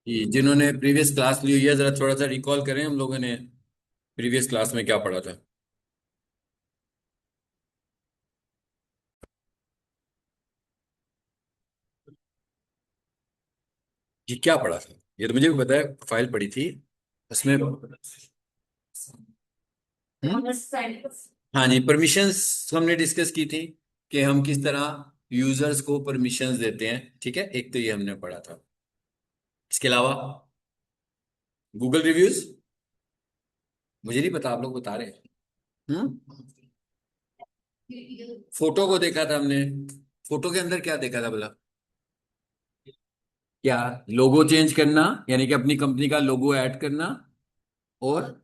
जिन्होंने previous class ली हुई है जरा थोड़ा सा रिकॉल करें हम लोगों ने प्रीवियस क्लास में क्या पढ़ा था। ये क्या पढ़ा था? ये तो मुझे भी पता है, फाइल पढ़ी थी उसमें। हम्म? हाँ जी, परमिशंस हमने डिस्कस की थी कि हम किस तरह यूजर्स को परमिशंस देते हैं। ठीक है, एक तो ये हमने पढ़ा था। इसके अलावा गूगल रिव्यूज, मुझे नहीं पता, आप लोग बता रहे हैं। हम्म? फोटो को देखा था हमने। फोटो के अंदर क्या देखा था बोला? क्या? लोगो चेंज करना, यानी कि अपनी कंपनी का लोगो ऐड करना, और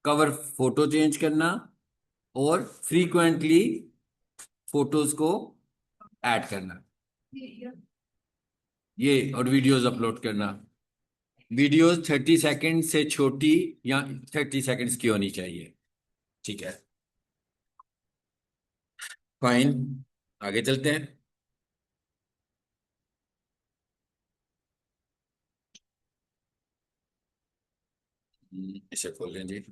कवर फोटो चेंज करना, और फ्रीक्वेंटली फोटोज को ऐड करना, ये और वीडियोस अपलोड करना। वीडियोस 30 सेकंड से छोटी या 30 सेकंड्स की होनी चाहिए। ठीक है, फाइन, आगे चलते हैं। इसे खोल लें जी।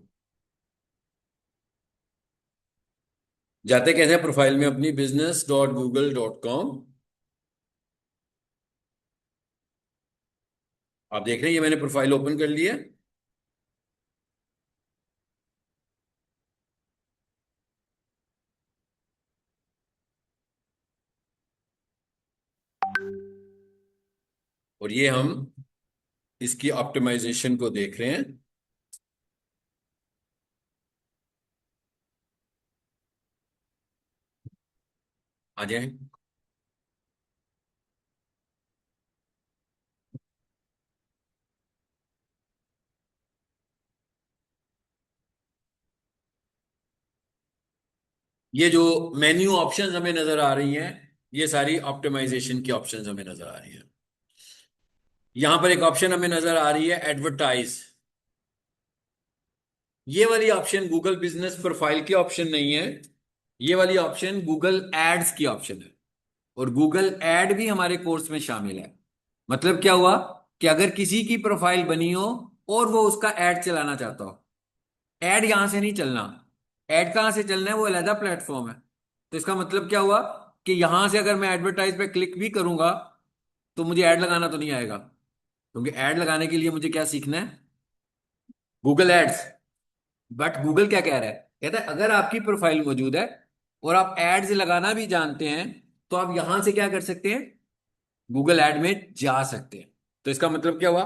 जाते कैसे हैं प्रोफाइल में अपनी, business.google.com। आप देख रहे हैं ये मैंने प्रोफाइल ओपन कर लिया। और ये हम इसकी ऑप्टिमाइजेशन को देख रहे हैं। आ जाए। ये जो मेन्यू ऑप्शंस हमें नजर आ रही हैं, ये सारी ऑप्टिमाइजेशन की ऑप्शंस हमें नजर आ रही हैं। यहां पर एक ऑप्शन हमें नजर आ रही है, एडवर्टाइज। ये वाली ऑप्शन गूगल बिजनेस प्रोफाइल की ऑप्शन नहीं है, ये वाली ऑप्शन गूगल एड्स की ऑप्शन है। और गूगल एड भी हमारे कोर्स में शामिल है। मतलब क्या हुआ कि अगर किसी की प्रोफाइल बनी हो और वो उसका एड चलाना चाहता हो, एड यहां से नहीं चलना। एड कहां से चलना है, वो अलग प्लेटफॉर्म है। तो इसका मतलब क्या हुआ कि यहां से अगर मैं एडवर्टाइज पे क्लिक भी करूंगा तो मुझे ऐड लगाना तो नहीं आएगा, क्योंकि ऐड लगाने के लिए मुझे क्या सीखना है? Google ads. बट गूगल क्या कह रहा है, कहता है अगर आपकी प्रोफाइल मौजूद है और आप एड्स लगाना भी जानते हैं तो आप यहां से क्या कर सकते हैं, गूगल ऐड में जा सकते हैं। तो इसका मतलब क्या हुआ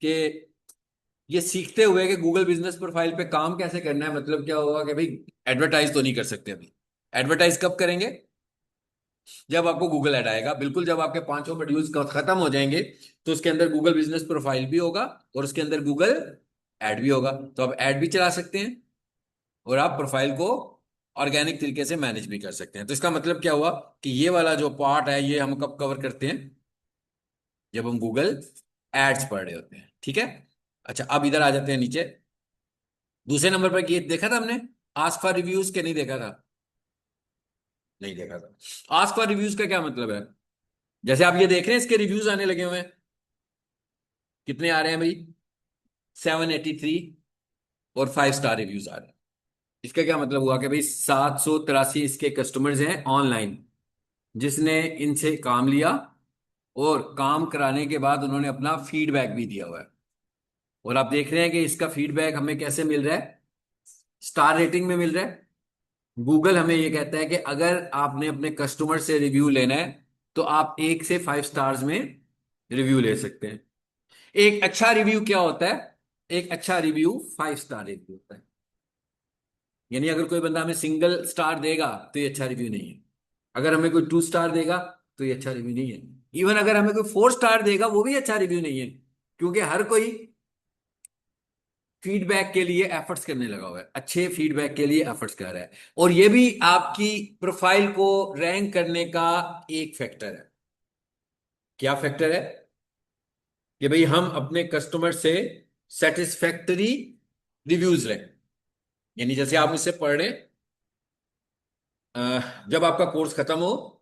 कि ये सीखते हुए कि गूगल बिजनेस प्रोफाइल पे काम कैसे करना है, मतलब क्या होगा कि भाई एडवर्टाइज तो नहीं कर सकते अभी। एडवर्टाइज कब करेंगे? जब आपको गूगल ऐड आएगा, बिल्कुल जब आपके पांचों प्रोड्यूस खत्म हो जाएंगे तो उसके अंदर गूगल बिजनेस प्रोफाइल भी होगा और उसके अंदर गूगल ऐड भी होगा, तो आप ऐड भी चला सकते हैं और आप प्रोफाइल को ऑर्गेनिक तरीके से मैनेज भी कर सकते हैं। तो इसका मतलब क्या हुआ कि ये वाला जो पार्ट है ये हम कब कवर करते हैं, जब हम गूगल एड्स पढ़ रहे होते हैं। ठीक है। अच्छा, अब इधर आ जाते हैं नीचे। दूसरे नंबर पर ये देखा था हमने, आस्क फॉर रिव्यूज के नहीं देखा था? नहीं देखा था। आस्क फॉर रिव्यूज का क्या मतलब है? जैसे आप ये देख रहे हैं इसके रिव्यूज आने लगे हुए हैं। कितने आ रहे हैं भाई? 783 और 5 स्टार रिव्यूज आ रहे हैं। इसका क्या मतलब हुआ कि भाई 783 इसके कस्टमर्स हैं ऑनलाइन, जिसने इनसे काम लिया और काम कराने के बाद उन्होंने अपना फीडबैक भी दिया हुआ है। और आप देख रहे हैं कि इसका फीडबैक हमें कैसे मिल रहा है, स्टार रेटिंग में मिल रहा है। गूगल हमें ये कहता है कि अगर आपने अपने कस्टमर से रिव्यू लेना है तो आप 1 से 5 स्टार्स में रिव्यू ले सकते हैं। एक अच्छा रिव्यू क्या होता है? एक अच्छा रिव्यू 5 स्टार रिव्यू होता है। यानी अगर कोई बंदा हमें सिंगल स्टार देगा तो ये अच्छा रिव्यू नहीं है। अगर हमें कोई 2 स्टार देगा तो ये अच्छा रिव्यू नहीं है। इवन अगर हमें कोई 4 स्टार देगा वो भी अच्छा रिव्यू नहीं है, क्योंकि हर कोई फीडबैक के लिए एफर्ट्स करने लगा हुआ है, अच्छे फीडबैक के लिए एफर्ट्स कर रहा है। और ये भी आपकी प्रोफाइल को रैंक करने का एक फैक्टर है। क्या फैक्टर है? कि भाई हम अपने कस्टमर से सेटिस्फैक्टरी रिव्यूज लें। यानी जैसे आप मुझसे पढ़ रहे हैं, जब आपका कोर्स खत्म हो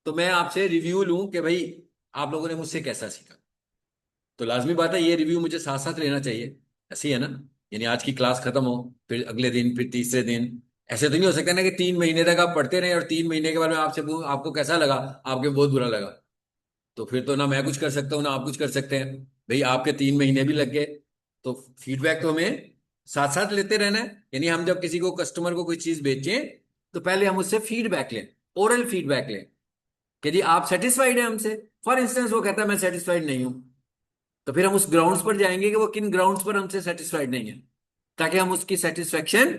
तो मैं आपसे रिव्यू लूं कि भाई आप लोगों ने मुझसे कैसा सीखा। तो लाजमी बात है ये रिव्यू मुझे साथ साथ लेना चाहिए, ऐसी है ना। यानी आज की क्लास खत्म हो, फिर अगले दिन, फिर तीसरे दिन, ऐसे तो नहीं हो सकता ना कि 3 महीने तक आप पढ़ते रहे और 3 महीने के बाद में आपसे आपको कैसा लगा, आपके बहुत बुरा लगा। तो फिर तो ना मैं कुछ कर सकता हूँ ना आप कुछ कर सकते हैं। भाई आपके 3 महीने भी लग गए, तो फीडबैक तो हमें साथ साथ लेते रहना है। यानी हम जब किसी को, कस्टमर को कोई चीज बेचें, तो पहले हम उससे फीडबैक लें, ओरल फीडबैक लें कि जी आप सेटिस्फाइड हैं हमसे। फॉर इंस्टेंस वो कहता है मैं सेटिस्फाइड नहीं हूं, तो फिर हम उस ग्राउंड्स पर जाएंगे कि वो किन ग्राउंड्स पर हमसे सेटिस्फाइड नहीं है, ताकि हम उसकी सेटिस्फेक्शन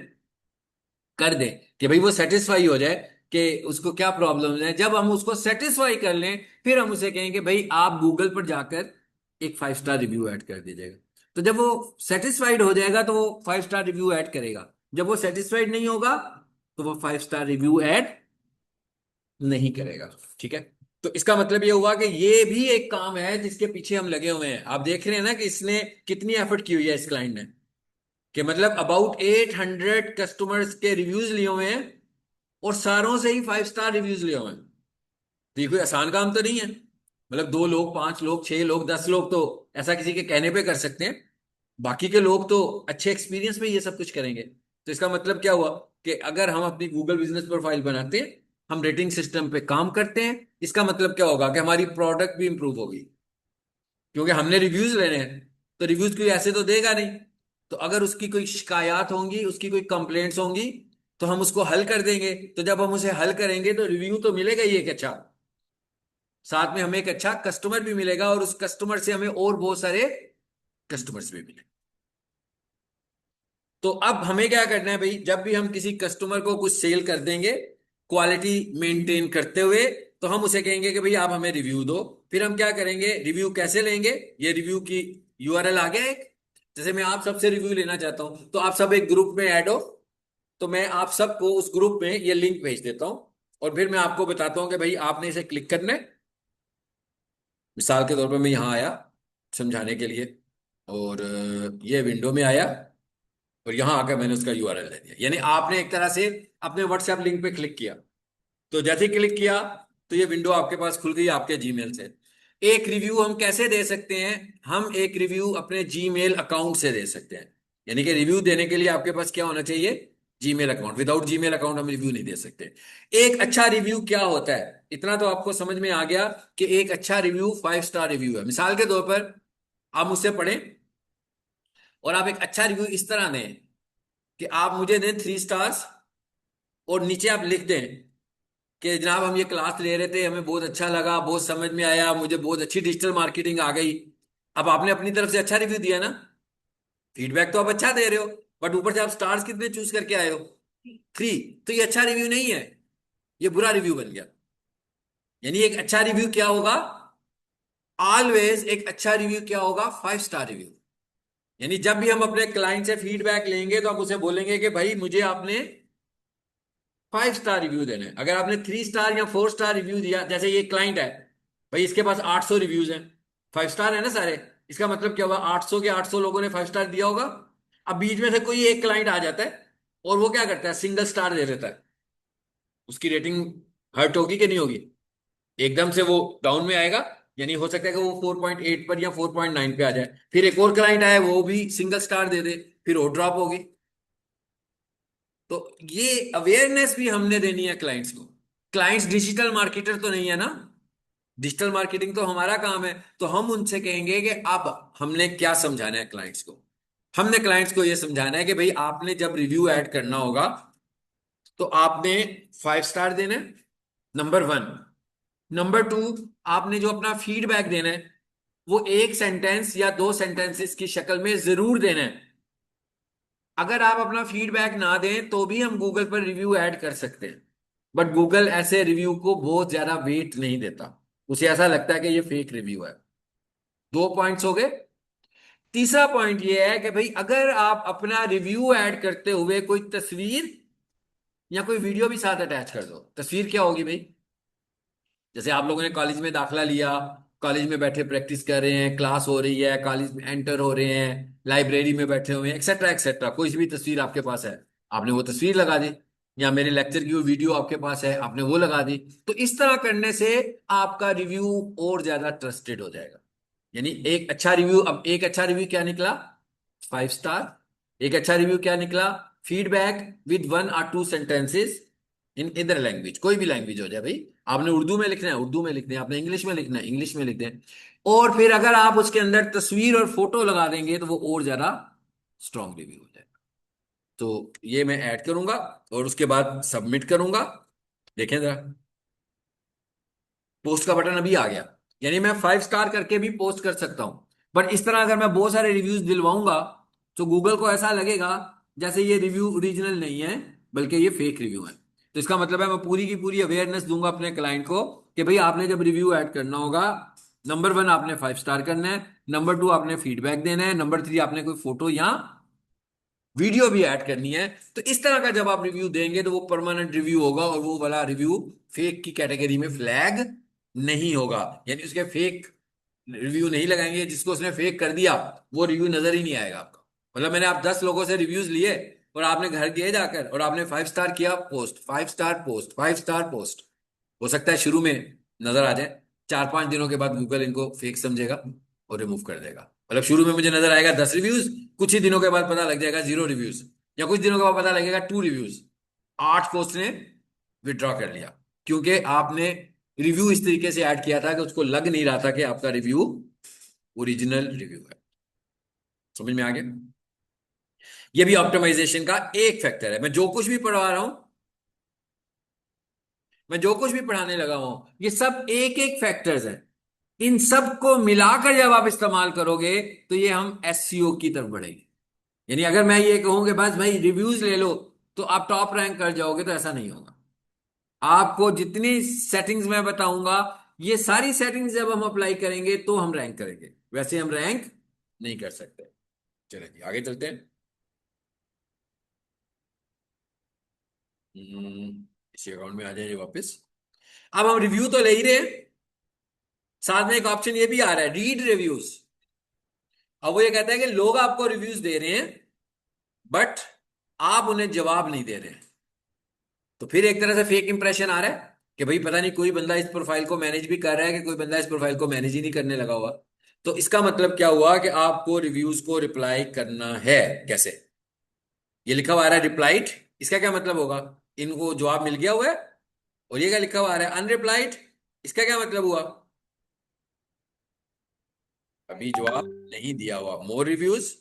कर दें, कि भाई वो सेटिस्फाई हो जाए कि उसको क्या प्रॉब्लम है। जब हम उसको सेटिस्फाई कर लें, फिर हम उसे कहेंगे भाई आप गूगल पर जाकर एक 5 स्टार रिव्यू ऐड कर दीजिएगा। तो जब वो सेटिस्फाइड हो जाएगा तो वो 5 स्टार रिव्यू ऐड करेगा। जब वो सेटिस्फाइड नहीं होगा तो वो 5 स्टार रिव्यू ऐड नहीं करेगा। ठीक है। तो इसका मतलब ये हुआ कि ये भी एक काम है जिसके पीछे हम लगे हुए हैं। आप देख रहे हैं ना कि इसने कितनी एफर्ट की हुई है इस क्लाइंट ने, कि मतलब अबाउट 800 कस्टमर्स के रिव्यूज लिए हुए हैं और सारों से ही 5 स्टार रिव्यूज लिए हुए हैं। तो ये कोई आसान काम तो नहीं है। मतलब 2 लोग, 5 लोग, 6 लोग, 10 लोग तो ऐसा किसी के कहने पे कर सकते हैं, बाकी के लोग तो अच्छे एक्सपीरियंस में ये सब कुछ करेंगे। तो इसका मतलब क्या हुआ कि अगर हम अपनी गूगल बिजनेस प्रोफाइल बनाते हैं, हम रेटिंग सिस्टम पे काम करते हैं, इसका मतलब क्या होगा कि हमारी प्रोडक्ट भी इंप्रूव होगी, क्योंकि हमने रिव्यूज लेने हैं। तो रिव्यूज कोई ऐसे तो देगा नहीं। तो अगर उसकी कोई शिकायत होंगी, उसकी कोई कंप्लेंट्स होंगी, तो हम उसको हल कर देंगे। तो जब हम उसे हल करेंगे तो रिव्यू तो मिलेगा ही एक अच्छा, साथ में हमें एक अच्छा कस्टमर भी मिलेगा, और उस कस्टमर से हमें और बहुत सारे कस्टमर्स भी मिलेंगे। तो अब हमें क्या करना है भाई, जब भी हम किसी कस्टमर को कुछ सेल कर देंगे क्वालिटी मेंटेन करते हुए, तो हम उसे कहेंगे कि भाई आप हमें रिव्यू दो। फिर हम क्या करेंगे, रिव्यू कैसे लेंगे, ये रिव्यू की यूआरएल आ गया एक। जैसे मैं आप सबसे रिव्यू लेना चाहता हूं, तो आप सब एक ग्रुप में ऐड हो, तो मैं आप सबको उस ग्रुप में ये लिंक भेज देता हूं, और फिर मैं आपको बताता हूं कि भाई आपने इसे क्लिक करना है। मिसाल के तौर पर मैं यहाँ आया समझाने के लिए, और ये विंडो में आया, और यहां आकर मैंने उसका यूआरएल दे दिया। यानी आपने एक तरह से अपने व्हाट्सएप लिंक पे क्लिक किया। तो जैसे ही क्लिक किया, तो ये विंडो आपके पास खुल गई आपके जीमेल से। एक रिव्यू हम कैसे दे सकते हैं, हम एक रिव्यू अपने जीमेल अकाउंट से दे सकते हैं। यानी कि रिव्यू देने के लिए आपके पास क्या होना चाहिए, Gmail account. Without Gmail account हम रिव्यू नहीं दे सकते। एक अच्छा रिव्यू क्या होता है, इतना तो आपको समझ में आ गया कि एक अच्छा रिव्यू 5 स्टार रिव्यू है। मिसाल के तौर पर आप मुझसे पढ़ें, और आप एक अच्छा रिव्यू इस तरह दें कि आप मुझे दें 3 स्टार्स, और नीचे आप लिख दें कि जनाब हम ये क्लास ले रहे थे, हमें बहुत अच्छा लगा, बहुत समझ में आया, मुझे बहुत अच्छी डिजिटल मार्केटिंग आ गई। अब आपने अपनी तरफ से अच्छा रिव्यू दिया ना, फीडबैक तो आप अच्छा दे रहे हो, बट ऊपर से आप स्टार्स कितने चूज करके आए हो, 3। तो ये अच्छा रिव्यू नहीं है, ये बुरा रिव्यू बन गया। यानी एक अच्छा रिव्यू क्या होगा, ऑलवेज एक अच्छा रिव्यू क्या होगा, 5 स्टार रिव्यू। यानी जब भी हम अपने क्लाइंट से फीडबैक लेंगे, तो हम उसे बोलेंगे कि भाई मुझे आपने 5 स्टार रिव्यू देने हैं। अगर आपने 3 स्टार या 4 स्टार रिव्यू दिया, जैसे ये क्लाइंट है, भाई इसके पास 800 रिव्यूज हैं, 5 स्टार है ना सारे, इसका मतलब क्या हुआ, 800 के 800 लोगों ने 5 स्टार दिया होगा। अब बीच में से कोई एक क्लाइंट आ जाता है, और वो क्या करता है, सिंगल स्टार दे देता है। उसकी रेटिंग हर्ट होगी कि नहीं होगी, एकदम से वो डाउन में आएगा। यानी हो सकता है कि वो 4.8 पर या 4.9 पे आ जाए। फिर एक और क्लाइंट आए, वो भी सिंगल स्टार दे दे, फिर वो ड्रॉप होगी। तो ये अवेयरनेस भी हमने देनी है क्लाइंट्स को। क्लाइंट्स डिजिटल मार्केटर तो नहीं है ना, डिजिटल मार्केटिंग तो हमारा काम है। तो हम उनसे कहेंगे कि अब हमने क्या समझाना है क्लाइंट्स को, हमने क्लाइंट्स को यह समझाना है कि भाई आपने जब रिव्यू ऐड करना होगा, तो आपने 5 स्टार देना है, नंबर 1। नंबर 2, आपने जो अपना फीडबैक देना है, वो एक सेंटेंस या 2 सेंटेंसेस की शक्ल में जरूर देना है। अगर आप अपना फीडबैक ना दें तो भी हम गूगल पर रिव्यू ऐड कर सकते हैं, बट गूगल ऐसे रिव्यू को बहुत ज्यादा वेट नहीं देता। उसे ऐसा लगता है कि ये फेक रिव्यू है। 2 पॉइंट्स हो गए। तीसरा पॉइंट ये है कि भाई अगर आप अपना रिव्यू ऐड करते हुए कोई तस्वीर या कोई वीडियो भी साथ अटैच कर दो। तस्वीर क्या होगी भाई, जैसे आप लोगों ने कॉलेज में दाखिला लिया, कॉलेज में बैठे प्रैक्टिस कर रहे हैं, क्लास हो रही है, कॉलेज में एंटर हो रहे हैं, लाइब्रेरी में बैठे हुए हैं, एक्सेट्रा एक्सेट्रा, कोई भी तस्वीर आपके पास है, आपने वो तस्वीर लगा दी। या मेरे लेक्चर की वो वीडियो आपके पास है, आपने वो लगा दी। तो इस तरह करने से आपका रिव्यू और ज्यादा ट्रस्टेड हो जाएगा। यानी एक अच्छा रिव्यू, अब एक अच्छा रिव्यू क्या निकला? 5 स्टार। एक अच्छा रिव्यू क्या निकला? फीडबैक विद 1 or 2 सेंटेंसेस इन इधर लैंग्वेज, कोई भी लैंग्वेज हो जाए भाई। आपने उर्दू में लिखना है उर्दू में लिख दें, आपने इंग्लिश में लिखना है इंग्लिश में लिख दें। और फिर अगर आप उसके अंदर तस्वीर और फोटो लगा देंगे तो वो और ज्यादा स्ट्रॉन्ग रिव्यू हो जाएगा। तो ये मैं ऐड करूंगा और उसके बाद सबमिट करूंगा। देखें जरा, पोस्ट का बटन अभी आ गया। यानी मैं 5 स्टार करके भी पोस्ट कर सकता हूं। बट इस तरह अगर मैं बहुत सारे रिव्यूज दिलवाऊंगा तो गूगल को ऐसा लगेगा जैसे ये रिव्यू ओरिजिनल नहीं है, बल्कि ये फेक रिव्यू है। तो इसका मतलब है मैं पूरी की पूरी अवेयरनेस दूंगा अपने क्लाइंट को कि भाई आपने जब रिव्यू ऐड करना होगा, नंबर 1 आपने 5 स्टार करना है, नंबर 2 आपने फीडबैक देना है, नंबर 3 आपने कोई फोटो या वीडियो भी ऐड करनी है। तो इस तरह का जब आप रिव्यू देंगे तो वो परमानेंट रिव्यू होगा और वो वाला रिव्यू फेक की कैटेगरी में फ्लैग नहीं होगा। यानी उसके फेक रिव्यू नहीं लगाएंगे, जिसको उसने फेक कर दिया वो रिव्यू नजर ही नहीं आएगा आपको। मतलब मैंने आप 10 लोगों से रिव्यूज लिए और आपने घर गए जाकर और आपने 5 स्टार किया post, 5 star post, 5 star post, हो सकता है शुरू में नजर आ जाए, 4-5 दिनों के बाद गूगल इनको फेक समझेगा और रिमूव कर देगा। मतलब शुरू में मुझे नजर आएगा 10 रिव्यूज, कुछ ही दिनों के बाद पता लग जाएगा 0 रिव्यूज, या कुछ दिनों के बाद पता लगेगा 2 रिव्यूज। 8 पोस्ट ने विड्रॉ कर लिया क्योंकि आपने रिव्यू इस तरीके से ऐड किया था कि उसको लग नहीं रहा था कि आपका रिव्यू ओरिजिनल रिव्यू है। समझ में आ गया? ये भी ऑप्टिमाइजेशन का एक फैक्टर है। मैं जो कुछ भी पढ़वा रहा हूं, मैं जो कुछ भी पढ़ाने लगा हूं, ये सब एक एक फैक्टर्स हैं। इन सब को मिलाकर जब आप इस्तेमाल करोगे तो ये हम एससीओ की तरफ बढ़ेंगे। यानी अगर मैं ये कहूं कि बस भाई रिव्यूज ले लो तो आप टॉप रैंक कर जाओगे, तो ऐसा नहीं होगा। आपको जितनी सेटिंग्स मैं बताऊंगा, ये सारी सेटिंग्स जब हम अप्लाई करेंगे तो हम रैंक करेंगे, वैसे हम रैंक नहीं कर सकते। चलिए जी आगे चलते हैं। इसी अकाउंट में आ जाइए वापस। अब हम रिव्यू तो ले ही रहे हैं, साथ में एक ऑप्शन ये भी आ रहा है रीड रिव्यूज। अब वो ये कहता है कि लोग आपको रिव्यूज दे रहे हैं बट आप उन्हें जवाब नहीं दे रहे हैं। तो फिर एक तरह से फेक इंप्रेशन आ रहा है कि भाई पता नहीं कोई बंदा इस प्रोफाइल को मैनेज भी कर रहा है कि कोई बंदा इस प्रोफाइल को मैनेज ही नहीं करने लगा हुआ। तो इसका मतलब क्या हुआ कि आपको रिव्यूज को रिप्लाई करना है कैसे? ये लिखा हुआ आ रहा है रिप्लाइड, इसका क्या मतलब होगा? इनको जवाब मिल गया हुआ है। और ये क्या लिखा हुआ आ रहा है अनरिप्लाइड, इसका क्या मतलब हुआ? अभी जवाब नहीं दिया हुआ। मोर रिव्यूज,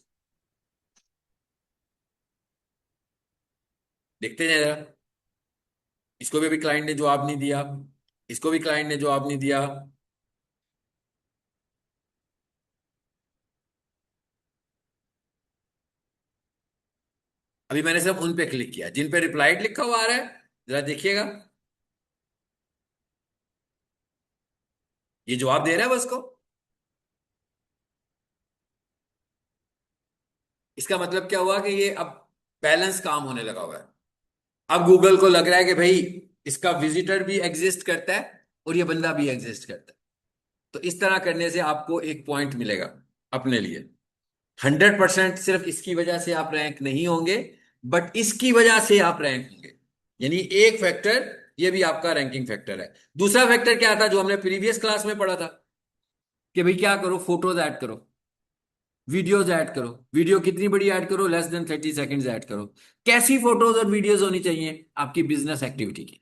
देखते हैं जरा। इसको भी अभी क्लाइंट ने जवाब नहीं दिया, इसको भी क्लाइंट ने जवाब नहीं दिया। अभी मैंने सिर्फ उन पे क्लिक किया जिन पे रिप्लाइड लिखा हुआ आ रहा है, जरा देखिएगा। ये जवाब दे रहा है बस को। इसका मतलब क्या हुआ कि ये अब बैलेंस काम होने लगा हुआ है। अब गूगल को लग रहा है कि भाई इसका विजिटर भी एग्जिस्ट करता है और ये बंदा भी एग्जिस्ट करता है। तो इस तरह करने से आपको एक पॉइंट मिलेगा अपने लिए। 100% सिर्फ इसकी वजह से आप रैंक नहीं होंगे, बट इसकी वजह से आप रैंक होंगे। यानी एक फैक्टर ये भी आपका रैंकिंग फैक्टर है। दूसरा फैक्टर क्या था जो हमने प्रीवियस क्लास में पढ़ा था कि भाई क्या करो, फोटोज ऐड करो, वीडियोज ऐड करो। वीडियो कितनी बड़ी ऐड करो? लेस देन 30 सेकेंड्स ऐड करो। कैसी फोटोज और वीडियोज होनी चाहिए? आपकी बिजनेस एक्टिविटी की,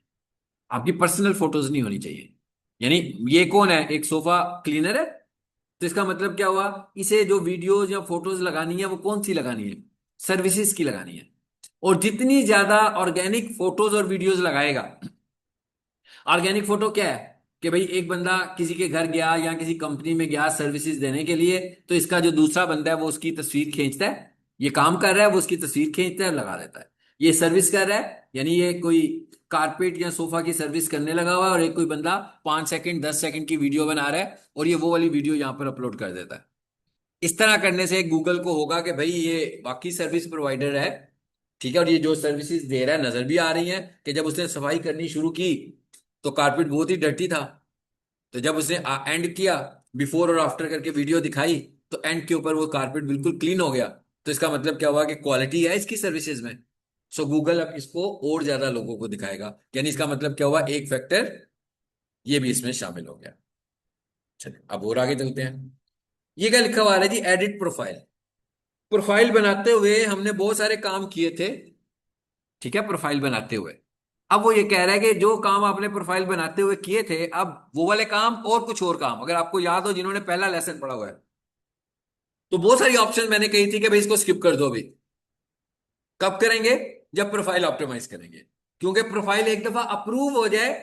आपकी पर्सनल फोटोज नहीं होनी चाहिए। यानी ये कौन है? एक सोफा क्लीनर है। तो इसका मतलब क्या हुआ? इसे जो वीडियोज या फोटोज लगानी है वो कौन सी लगानी है? सर्विसेज की लगानी है। और जितनी ज्यादा ऑर्गेनिक फोटोज और वीडियोज लगाएगा, ऑर्गेनिक फोटो क्या है कि भाई एक बंदा किसी के घर गया या किसी कंपनी में गया सर्विसेज देने के लिए, तो इसका जो दूसरा बंदा है वो उसकी तस्वीर खींचता है। ये काम कर रहा है, वो उसकी तस्वीर खींचता है और लगा देता है। ये सर्विस कर रहा है, यानी ये कोई कारपेट या सोफा की सर्विस करने लगा हुआ है और एक कोई बंदा 5 सेकंड 10 सेकंड की वीडियो बना रहा है और ये वो वाली वीडियो यहाँ पर अपलोड कर देता है। इस तरह करने से गूगल को होगा कि भाई ये बाकी सर्विस प्रोवाइडर है, ठीक है, और ये जो सर्विसेज दे रहा है नजर भी आ रही है कि जब उसने सफाई करनी शुरू की तो कारपेट बहुत ही डर्टी था। तो जब उसने एंड किया, बिफोर और आफ्टर करके वीडियो दिखाई, तो एंड के ऊपर वो कारपेट बिल्कुल क्लीन हो गया। तो इसका मतलब क्या हुआ कि क्वालिटी है इसकी सर्विसेज में। सो गूगल अब इसको और ज्यादा लोगों को दिखाएगा। यानी इसका मतलब क्या हुआ? एक फैक्टर ये भी इसमें शामिल हो गया। चलिए अब और आगे चलते हैं। ये क्या लिखा हुआ है जी, एडिट प्रोफाइल। प्रोफाइल बनाते हुए हमने बहुत सारे काम किए थे, ठीक है, प्रोफाइल बनाते हुए। अब वो ये कह रहा है कि जो काम आपने प्रोफाइल बनाते हुए किए थे, अब वो वाले काम और कुछ और काम, अगर आपको याद हो जिन्होंने पहला लेसन पढ़ा हुआ है, तो बहुत सारी ऑप्शन मैंने कही थी कि भाई इसको स्किप कर दो अभी। कब करेंगे? जब प्रोफाइल ऑप्टिमाइज करेंगे। क्योंकि प्रोफाइल एक दफा अप्रूव हो जाए,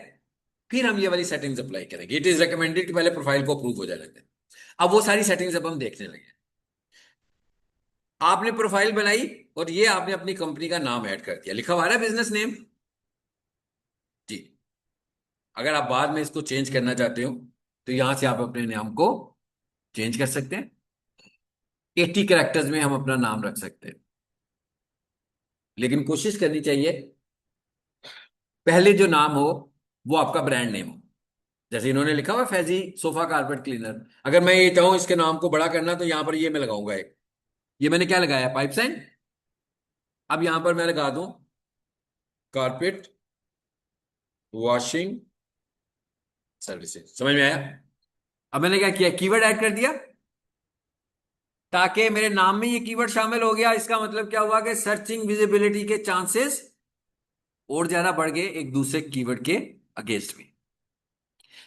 फिर हम ये वाली सेटिंग्स अप्लाई करेंगे। इट इज रिकमेंडेड कि पहले प्रोफाइल को अप्रूव हो जाने दें। अब वो सारी सेटिंग्स अब हम देखने लगे। आपने प्रोफाइल बनाई और ये आपने अपनी कंपनी का नाम ऐड कर दिया, लिखा हुआ है बिजनेस नेम जी। अगर आप बाद में इसको चेंज करना चाहते हो, तो यहां से आप अपने नाम को चेंज कर सकते हैं। 80 कैरेक्टर्स में हम अपना नाम रख सकते हैं, लेकिन कोशिश करनी चाहिए पहले जो नाम हो वो आपका ब्रांड नेम हो। जैसे इन्होंने लिखा हुआ फैजी सोफा कारपेट क्लीनर, अगर मैं ये चाहूं इसके नाम को बड़ा करना, तो यहां पर ये मैं लगाऊंगा एक, ये मैंने क्या लगाया, पाइप साइन। अब यहां पर मैं लगा दूं कारपेट वॉशिंग सर्विसेज, समझ में आया? अब मैंने क्या किया, कीवर्ड ऐड कर दिया, ताकि मेरे नाम में ये कीवर्ड शामिल हो गया। इसका मतलब क्या हुआ कि सर्चिंग विजिबिलिटी के चांसेस और ज्यादा बढ़ गए एक दूसरे कीवर्ड के अगेंस्ट में।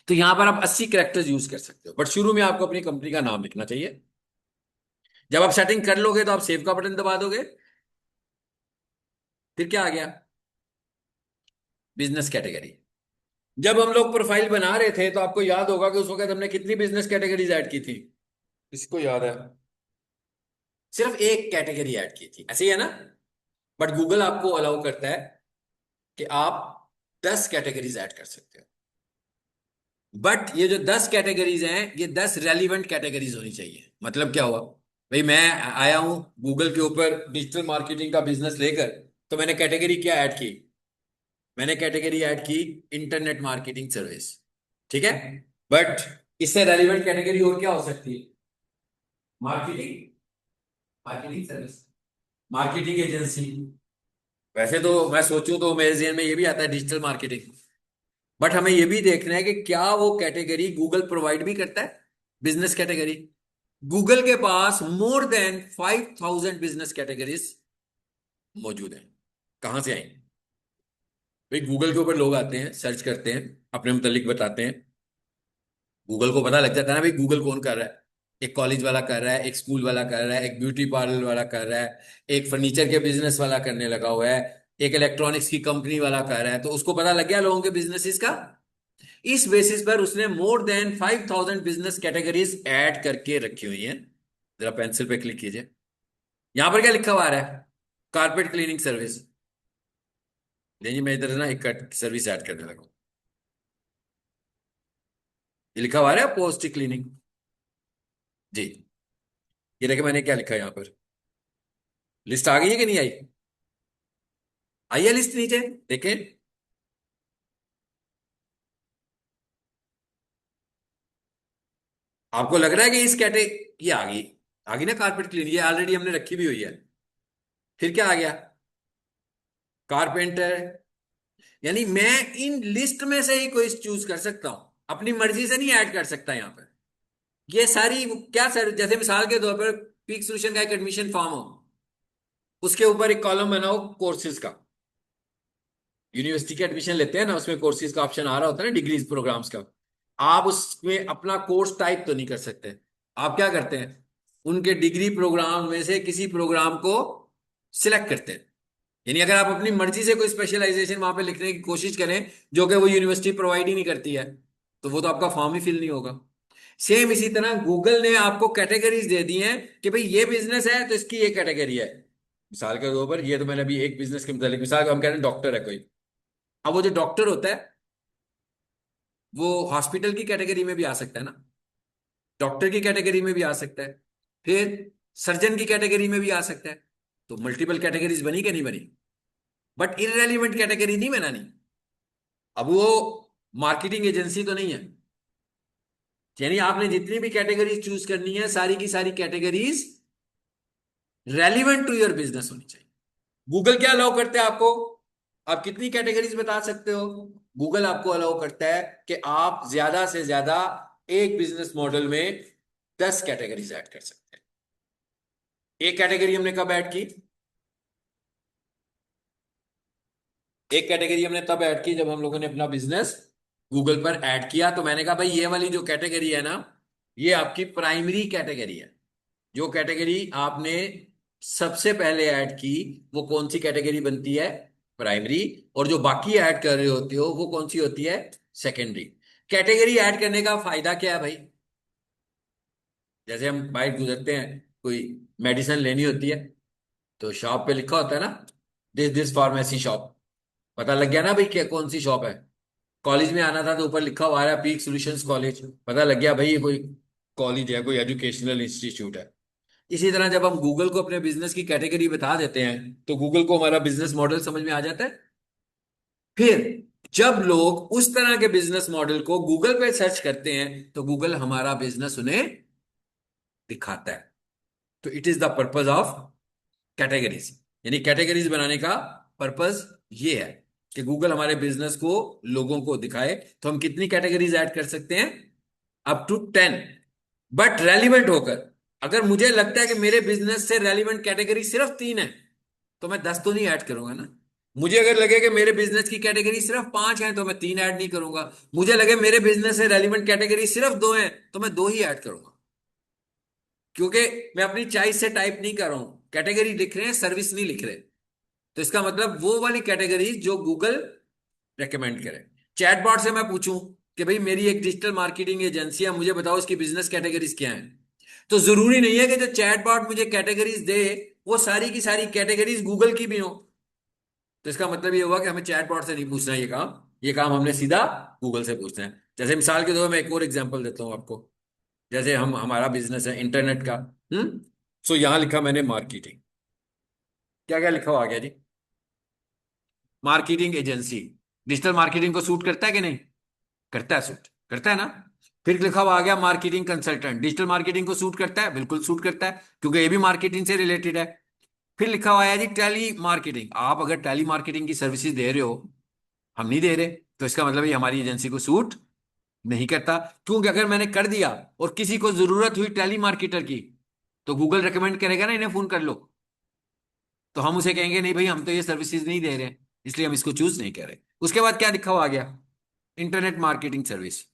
तो यहां पर आप 80 कैरेक्टर्स यूज कर सकते हो, बट शुरू में आपको अपनी कंपनी का नाम लिखना चाहिए। जब आप सेटिंग कर लोगे तो आप सेव का बटन दबा दोगे। फिर क्या आ गया, बिजनेस कैटेगरी। जब हम लोग प्रोफाइल बना रहे थे, तो आपको याद होगा कि उस वक्त हमने कितनी बिजनेस कैटेगरीज ऐड की थी? इसको याद है? सिर्फ एक कैटेगरी ऐड की थी, ऐसे ही है ना? बट गूगल आपको अलाउ करता है कि आप 10 कैटेगरीज ऐड कर सकते हो। बट ये जो 10 कैटेगरीज हैं, ये 10 रेलिवेंट कैटेगरीज होनी चाहिए। मतलब क्या हुआ, भाई मैं आया हूं गूगल के ऊपर डिजिटल मार्केटिंग का बिजनेस लेकर, तो मैंने कैटेगरी क्या ऐड की? मैंने कैटेगरी ऐड की इंटरनेट मार्केटिंग सर्विस, ठीक है। बट इससे रेलिवेंट कैटेगरी और क्या हो सकती है? Marketing, marketing service, marketing agency. वैसे तो मैं सोचूं तो मेरे जहन में ये भी आता है डिजिटल मार्केटिंग। बट हमें ये भी देखना है कि क्या वो कैटेगरी गूगल प्रोवाइड भी करता है, बिजनेस कैटेगरी। गूगल के पास मोर देन 5000 बिजनेस कैटेगरीज मौजूद हैं। कहां से आई? भाई गूगल के ऊपर लोग आते हैं, सर्च करते हैं, अपने मुतालिक बताते हैं। गूगल को पता लग जाता है ना भाई गूगल कौन कर रहा है। एक कॉलेज वाला कर रहा है, एक स्कूल वाला कर रहा है, एक ब्यूटी पार्लर वाला कर रहा है, एक फर्नीचर के बिजनेस वाला करने लगा हुआ है, एक इलेक्ट्रॉनिक्स की कंपनी वाला कर रहा है। तो उसको पता लग गया लोगों के बिजनेसेस का। इस बेसिस पर उसने more than 5000 business categories add करके रखी हुई हैं। जरा पेंसिल पे क्लिक कीजिए, यहां पर क्या लिखा हुआ आ रहा है, कारपेट क्लीनिंग सर्विस। देखिए मैं इधर से ना एक सर्विस ऐड करने लगा, ये लिखा हुआ आ रहा है पोस्ट क्लीनिंग जी। ये देखिए मैंने क्या लिखा है यहां पर, लिस्ट आ गई है कि नहीं आई? आई है लिस्ट नीचे, देखें। आपको लग रहा है कि इस ये आ गई ना कारपेट क्लीनिंग, ये ऑलरेडी हमने रखी भी हुई है। फिर क्या आ गया, कारपेंटर। यानी मैं इन लिस्ट में से ही कोई चूज कर सकता हूं, अपनी मर्जी से नहीं ऐड कर सकता यहां पर। ये सारी क्या सर, जैसे मिसाल के तौर पर पीक सोल्यूशन का एक एडमिशन फॉर्म हो, उसके ऊपर एक कॉलम बनाओ कोर्सेज का। यूनिवर्सिटी के एडमिशन लेते हैं ना, उसमें कोर्सेज का ऑप्शन आ रहा होता है ना, डिग्रीज प्रोग्राम्स का। आप उसमें अपना कोर्स टाइप तो नहीं कर सकते। आप क्या करते हैं, उनके डिग्री प्रोग्राम में से किसी प्रोग्राम को सिलेक्ट करते हैं। यानी अगर आप अपनी मर्जी से कोई स्पेशलाइजेशन वहां पे लिखने की कोशिश करें, जो कि वो यूनिवर्सिटी प्रोवाइड ही नहीं करती है, तो वो तो आपका फॉर्म ही फिल नहीं होगा। सेम इसी तरह गूगल ने आपको कैटेगरीज दे दी हैं कि भाई ये बिजनेस है तो इसकी ये कैटेगरी है। मिसाल के तौर पर ये तो मैंने अभी एक बिजनेस के मतलब, मिसाल हम कह रहे हैं डॉक्टर है कोई। अब वो जो डॉक्टर होता है, वो हॉस्पिटल की कैटेगरी में भी आ सकता है ना, डॉक्टर की कैटेगरी में भी आ सकता है, फिर सर्जन की कैटेगरी में भी आ सकता है। तो मल्टीपल कैटेगरीज बनी कि नहीं बनी? बट इररेलीवेंट कैटेगरी नहीं बनानी। अब वो मार्केटिंग एजेंसी तो नहीं है। यानी आपने जितनी भी कैटेगरीज चूज करनी है, सारी की सारी categories relevant to your business होनी चाहिए। गूगल क्या अलाउ करते हैं आपको, आप कितनी कैटेगरीज बता सकते हो? गूगल आपको अलाउ करता है कि आप ज्यादा से ज्यादा एक बिजनेस मॉडल में 10 कैटेगरीज ऐड कर सकते हैं। एक कैटेगरी हमने कब ऐड की? एक कैटेगरी हमने तब ऐड की जब हम लोगों ने अपना बिजनेस गूगल पर ऐड किया। तो मैंने कहा भाई ये वाली जो कैटेगरी है ना, ये आपकी प्राइमरी कैटेगरी है। जो कैटेगरी आपने सबसे पहले ऐड की वो कौन सी कैटेगरी बनती है? प्राइमरी। और जो बाकी ऐड कर रहे होते हो वो कौन सी होती है? सेकेंडरी। कैटेगरी ऐड करने का फायदा क्या है भाई? जैसे हम बाइक गुजरते हैं, कोई मेडिसिन लेनी होती है, तो शॉप पे लिखा होता है ना, दिस फार्मेसी शॉप। पता लग गया ना भाई क्या कौन सी शॉप है। कॉलेज में आना था तो ऊपर लिखा हुआ आ रहा है पीक सॉल्यूशंस कॉलेज, पता लग गया भाई ये कोई कॉलेज है, कोई एजुकेशनल इंस्टीट्यूट है। इसी तरह जब हम गूगल को अपने बिजनेस की कैटेगरी बता देते हैं तो गूगल को हमारा बिजनेस मॉडल समझ में आ जाता है। फिर जब लोग उस तरह के बिजनेस मॉडल को गूगल पे सर्च करते हैं तो गूगल हमारा बिजनेस उन्हें दिखाता है। तो it is the purpose of categories. यानी कैटेगरीज बनाने का पर्पज ये है कि गूगल हमारे बिजनेस को लोगों को दिखाए। तो हम कितनी कैटेगरीज ऐड कर सकते हैं? Up to 10। बट रेलिवेंट होकर। अगर मुझे लगता है कि मेरे बिजनेस से रेलिवेंट कैटेगरी सिर्फ 3 है तो मैं 10 तो नहीं ऐड करूंगा ना। मुझे अगर लगे कि मेरे बिजनेस की कैटेगरी सिर्फ 5 है तो मैं 3 ऐड नहीं करूंगा। मुझे लगे मेरे बिजनेस से रेलिवेंट कैटेगरी सिर्फ 2 है तो मैं 2 ही ऐड करूंगा। क्योंकि मैं अपनी चॉइस से टाइप नहीं कर रहा हूं, कैटेगरी लिख रहे हैं, सर्विस नहीं लिख रहे। तो इसका मतलब वो वाली कैटेगरी जो गूगल रेकमेंड करे। चैटबॉट से मैं पूछूं कि भाई मेरी एक डिजिटल मार्केटिंग एजेंसी है, मुझे बताओ इसकी बिजनेस कैटेगरीज क्या हैं। तो जरूरी नहीं है कि जो चैटबॉट मुझे कैटेगरीज दे वो सारी की सारी कैटेगरीज गूगल की भी हो। तो इसका मतलब ये हुआ कि हमें चैटबॉट से नहीं पूछना है ये काम हमने सीधा गूगल से पूछना है। जैसे मिसाल के तौर पर मैं एक और एग्जांपल देता हूं आपको। जैसे हमारा बिजनेस है इंटरनेट का। सो यहां लिखा मैंने मार्केटिंग। क्या क्या लिखा हुआ आ गया जी? Marketing agency. डिजिटल मार्केटिंग को सूट करता है कि नहीं? करता है, सूट करता है ना। फिर लिखा हुआ आ गया मार्केटिंग कंसल्टेंट। डिजिटल मार्केटिंग को सूट करता है, बिल्कुल सूट करता है, क्योंकि ये भी मार्केटिंग से रिलेटेड है। फिर लिखा हुआ है जी टेली मार्केटिंग। आप अगर टेली मार्केटिंग की सर्विसेज दे रहे हो, हम नहीं दे रहे, तो इसका मतलब ये हमारी एजेंसी को सूट नहीं करता। क्योंकि अगर मैंने कर दिया और किसी को जरूरत हुई टेली मार्केटर की, तो गूगल रेकमेंड करेगा ना इन्हें फोन कर लो। तो हम उसे कहेंगे नहीं भाई हम तो ये सर्विसेज नहीं दे रहे, इसलिए हम इसको चूज नहीं कर रहे। उसके बाद क्या लिखा हुआ आ गया? Internet marketing service.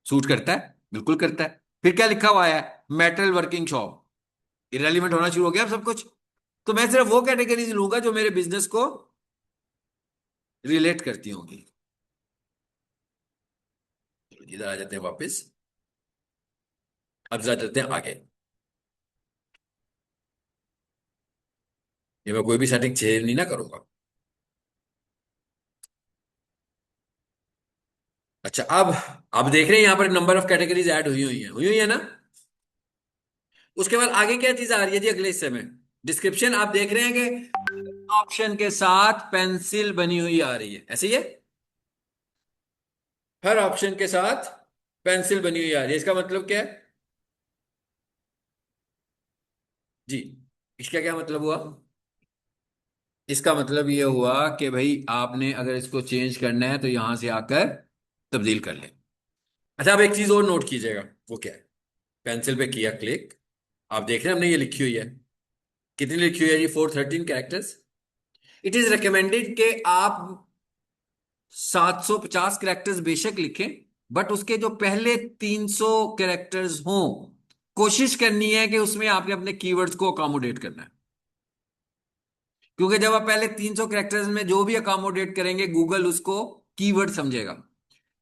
सूट करता है, बिल्कुल करता है। फिर क्या लिखा हुआ है? Metal working shop. इरेलीवेंट होना शुरू हो गया अब सब कुछ। तो मैं सिर्फ वो कैटेगरीज लूंगा जो मेरे बिजनेस को रिलेट करती होंगी। इधर आ जाते हैं वापस। अब जा चलते हैं आगे। ये मैं कोई भी सेटिंग चेंज नहीं ना करूंगा। अच्छा, अब देख रहे हैं यहां पर नंबर ऑफ कैटेगरीज ऐड हुई हुई है ना। उसके बाद आगे क्या चीज आ रही है जी अगले हिस्से में? डिस्क्रिप्शन। आप देख रहे हैं कि ऑप्शन के साथ पेंसिल बनी हुई आ रही है, ऐसे ही है। हर ऑप्शन के साथ पेंसिल बनी हुई आ रही है, इसका मतलब क्या है जी? इसका क्या मतलब हुआ? इसका मतलब ये हुआ कि भाई आपने अगर इसको चेंज करना है तो यहां से आकर तब्दील कर ले। अच्छा, अब एक चीज और नोट कीजिएगा। वो क्या है? पेंसिल पे किया क्लिक। आप देख रहे हैं हमने ये लिखी हुई है। कितनी लिखी हुई है जी? 413 कैरेक्टर्स। इट इज रिकमेंडेड कि आप 750 कैरेक्टर्स बेशक लिखें, बट उसके जो पहले 300 कैरेक्टर्स हों, कोशिश करनी है कि उसमें आपने अपने कीवर्ड्स को अकोमोडेट करना है। क्योंकि जब आप पहले 300 कैरेक्टर्स में जो भी अकोमोडेट करेंगे गूगल उसको कीवर्ड समझेगा।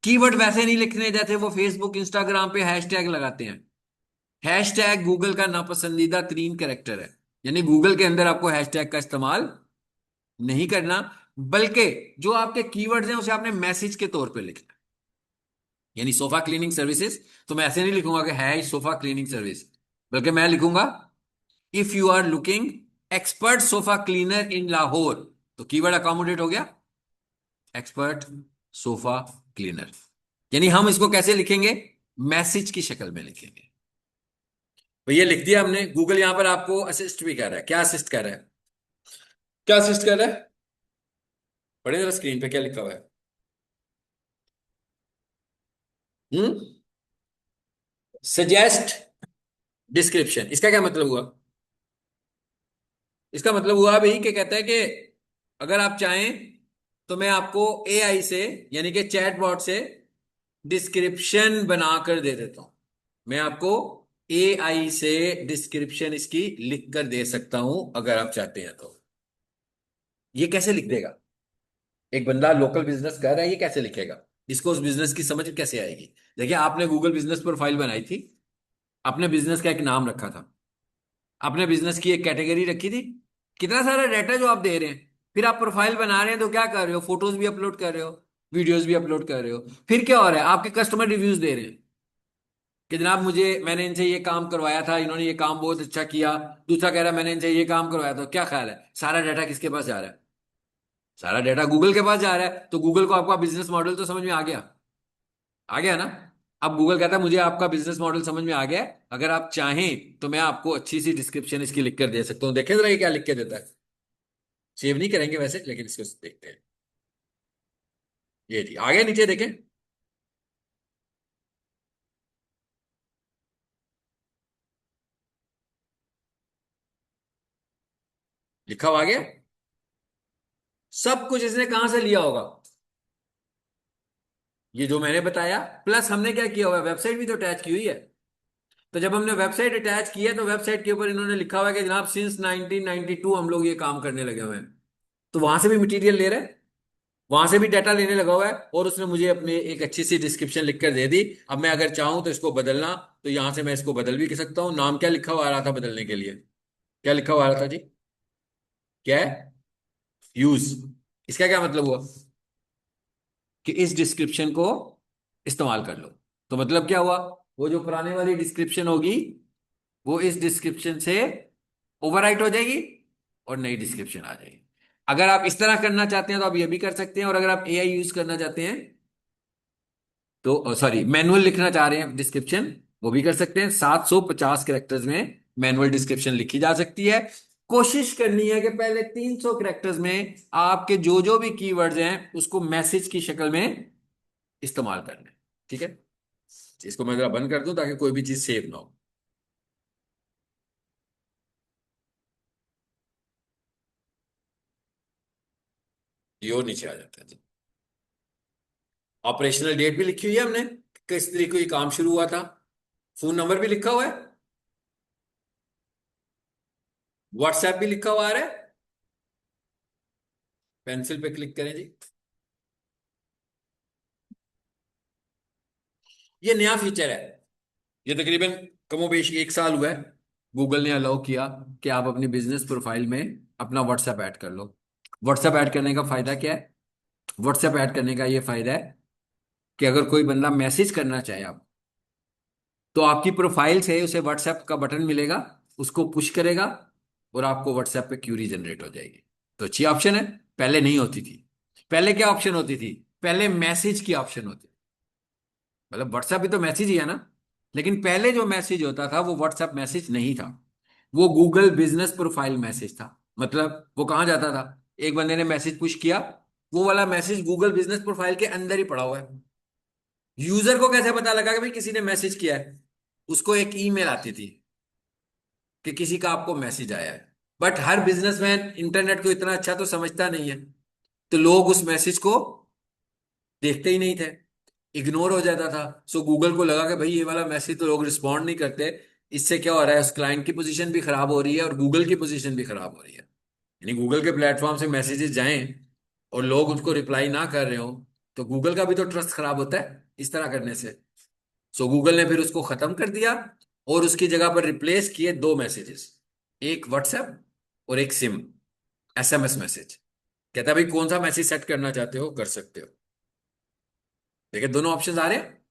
कीवर्ड वैसे नहीं लिखने जैसे वो फेसबुक इंस्टाग्राम पे हैशटैग लगाते हैं। हैशटैग गूगल का नापसंदीदा तरीन कैरेक्टर है। यानी गूगल के अंदर आपको हैशटैग का इस्तेमाल नहीं करना, बल्कि जो आपके कीवर्ड्स हैं उसे आपने मैसेज के तौर पे लिखना। यानी सोफा क्लीनिंग सर्विसेज, तो मैं ऐसे नहीं लिखूंगा कि है सोफा क्लीनिंग सर्विस, बल्कि मैं लिखूंगा if you are looking expert sofa cleaner in Lahore. तो कीवर्ड अकोमोडेट हो गया एक्सपर्ट सोफा क्लीनर। यानी हम इसको कैसे लिखेंगे? मैसेज की शक्ल में लिखेंगे। भैया लिख दिया हमने। गूगल यहां पर आपको असिस्ट भी कर रहा है। क्या असिस्ट कर रहा है? क्या असिस्ट कर रहा है? पढ़े जरा स्क्रीन पे क्या लिखा हुआ है। हम्म। सजेस्ट डिस्क्रिप्शन, इसका क्या मतलब हुआ? इसका मतलब हुआ भाई कि कहता है कि अगर आप चाहें तो मैं आपको एआई से, यानी कि चैटबॉट से डिस्क्रिप्शन बनाकर दे देता हूं। मैं आपको एआई से डिस्क्रिप्शन इसकी लिख कर दे सकता हूं अगर आप चाहते हैं तो। ये कैसे लिख देगा? एक बंदा लोकल बिजनेस कर रहा है, ये कैसे लिखेगा? इसको उस बिजनेस की समझ कैसे आएगी? देखिए, आपने गूगल बिजनेस प्रोफाइल बनाई थी, आपने बिजनेस का एक नाम रखा था, आपने बिजनेस की एक कैटेगरी रखी थी, कितना सारा डाटा जो आप दे रहे हैं, फिर आप प्रोफाइल बना रहे हैं तो क्या कर रहे हो? फोटोज भी अपलोड कर रहे हो, वीडियोस भी अपलोड कर रहे हो, फिर क्या हो रहा है? आपके कस्टमर रिव्यूज दे रहे हैं कि जनाब मुझे, मैंने इनसे ये काम करवाया था, इन्होंने ये काम बहुत अच्छा किया। दूसरा कह रहा है मैंने इनसे ये काम करवाया था। क्या ख्याल है, सारा डाटा किसके पास जा रहा है? सारा डाटा गूगल के पास जा रहा है। तो गूगल को आपका बिजनेस मॉडल तो समझ में आ गया? आ गया ना? अब गूगल कहता है मुझे आपका बिजनेस मॉडल समझ में आ गया है, अगर आप चाहें तो मैं आपको अच्छी सी डिस्क्रिप्शन इसकी लिख कर दे सकता हूं। देखें जरा ये क्या लिख के देता है। सेव नहीं करेंगे वैसे, लेकिन इसको देखते हैं। ये जी आ गया, नीचे देखें। लिखा हुआ आ गया। सब कुछ इसने कहां से लिया होगा? ये जो मैंने बताया, प्लस हमने क्या किया हुआ है, वेबसाइट भी तो अटैच की हुई है। तो जब हमने वेबसाइट अटैच की है तो वेबसाइट के ऊपर इन्होंने लिखा हुआ है कि जनाब सिंस 1992 हम लोग ये काम करने लगे हुए हैं। तो वहां से भी मटेरियल ले रहे हैं, वहां से भी डाटा लेने लगा हुआ है, और उसने मुझे अपने एक अच्छी सी डिस्क्रिप्शन लिखकर दे दी। अब मैं अगर चाहूं तो इसको बदलना, तो यहां से मैं इसको बदल भी सकता हूं। नाम क्या लिखा हुआ आ रहा था बदलने के लिए? क्या लिखा हुआ आ रहा था जी? क्या है? यूज। इसका क्या मतलब हुआ? कि इस डिस्क्रिप्शन को इस्तेमाल कर लो। तो मतलब क्या हुआ? वो जो पुराने वाली डिस्क्रिप्शन होगी, वो इस डिस्क्रिप्शन से ओवरराइट हो जाएगी और नई डिस्क्रिप्शन आ जाएगी। अगर आप इस तरह करना चाहते हैं तो आप ये भी कर सकते हैं, और अगर आप एआई यूज करना चाहते हैं तो, सॉरी, मैनुअल लिखना चाह रहे हैं डिस्क्रिप्शन, वो भी कर सकते हैं। 750 कैरेक्टर्स में मैनुअल डिस्क्रिप्शन लिखी जा सकती है। कोशिश करनी है कि पहले 300 कैरेक्टर्स में आपके जो जो भी कीवर्ड्स हैं उसको मैसेज की शक्ल में इस्तेमाल करना है। ठीक है, इसको मैं जरा बंद कर दूं ताकि कोई भी चीज सेव ना हो। ये और नीचे आ जाता है जी। ऑपरेशनल डेट भी लिखी हुई है हमने, किस तरीके को ये काम शुरू हुआ था। फोन नंबर भी लिखा हुआ है, व्हाट्सएप भी लिखा हुआ है। पेंसिल पे क्लिक करें जी। ये नया फीचर है, ये तकरीबन कमोबेश 1 साल हुआ है। गूगल ने अलाउ किया कि आप अपनी बिजनेस प्रोफाइल में अपना व्हाट्सएप ऐड कर लो। व्हाट्सएप ऐड करने का फायदा क्या है? व्हाट्सएप ऐड करने का ये फायदा है कि अगर कोई बंदा मैसेज करना चाहे आप, तो आपकी प्रोफाइल से उसे व्हाट्सएप का बटन मिलेगा, उसको पुश करेगा और आपको व्हाट्सएप पे क्यूरी जनरेट हो जाएगी। तो अच्छी ऑप्शन है, पहले नहीं होती थी। पहले क्या ऑप्शन होती थी? पहले मैसेज की ऑप्शन होती, मतलब व्हाट्सएप भी तो मैसेज ही है ना, लेकिन पहले जो मैसेज होता था वो व्हाट्सएप मैसेज नहीं था, वो गूगल बिजनेस प्रोफाइल मैसेज था। मतलब वो कहाँ जाता था? एक बंदे ने मैसेज पुश किया, वो वाला मैसेज गूगल बिजनेस प्रोफाइल के अंदर ही पड़ा हुआ है। यूजर को कैसे पता लगा कि भाई किसी ने मैसेज किया है? उसको एक ईमेल आती थी कि किसी का आपको मैसेज आया है। बट हर बिजनेसमैन इंटरनेट को इतना अच्छा तो समझता नहीं है, तो लोग उस मैसेज को देखते ही नहीं थे, इग्नोर हो जाता था। सो गूगल को लगा कि भाई ये वाला मैसेज तो लोग रिस्पॉन्ड नहीं करते, इससे क्या हो रहा है, उस क्लाइंट की पोजीशन भी खराब हो रही है और गूगल की पोजीशन भी खराब हो रही है। यानी गूगल के प्लेटफॉर्म से मैसेजेस जाएं और लोग उसको रिप्लाई ना कर रहे हो, तो गूगल का भी तो ट्रस्ट खराब होता है इस तरह करने से। सो गूगल ने फिर उसको खत्म कर दिया और उसकी जगह पर रिप्लेस किए 2 मैसेजेस, एक व्हाट्सएप और एक सिम, एसएमएस मैसेज। कहता है भाई कौन सा मैसेज सेट करना चाहते हो कर सकते हो। देखिए दोनों ऑप्शन आ रहे हैं।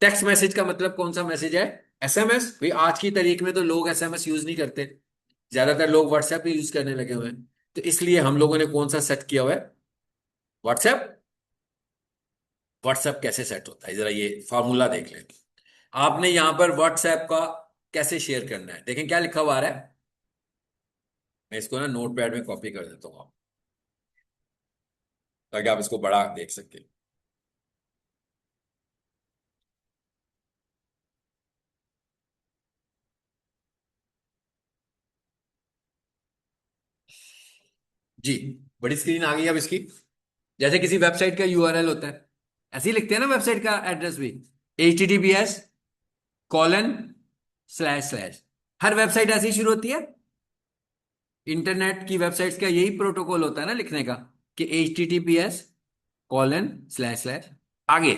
टेक्स्ट मैसेज का मतलब कौन सा मैसेज है? एसएमएस। भाई आज की तारीख में तो लोग एसएमएस यूज नहीं करते, ज्यादातर लोग व्हाट्सएप ही यूज करने लगे हुए हैं। तो इसलिए हम लोगों ने कौन सा सेट किया हुआ है? व्हाट्सएप। व्हाट्सएप कैसे सेट होता है, जरा ये फार्मूला देख लें। आपने यहां पर व्हाट्सएप का कैसे शेयर करना है, देखें क्या लिखा हुआ आ रहा है। मैं इसको ना नोट पैड में कॉपी कर देता हूँ ताकि आप इसको बड़ा देख सकें। जी, बड़ी स्क्रीन आ गई अब इसकी। जैसे किसी वेबसाइट का यूआरएल होता है, ऐसे ही लिखते हैं ना वेबसाइट का एड्रेस भी, https:// हर वेबसाइट ऐसी ही शुरू होती है। इंटरनेट की वेबसाइट्स का यही प्रोटोकॉल होता है ना लिखने का, कि https:// आगे,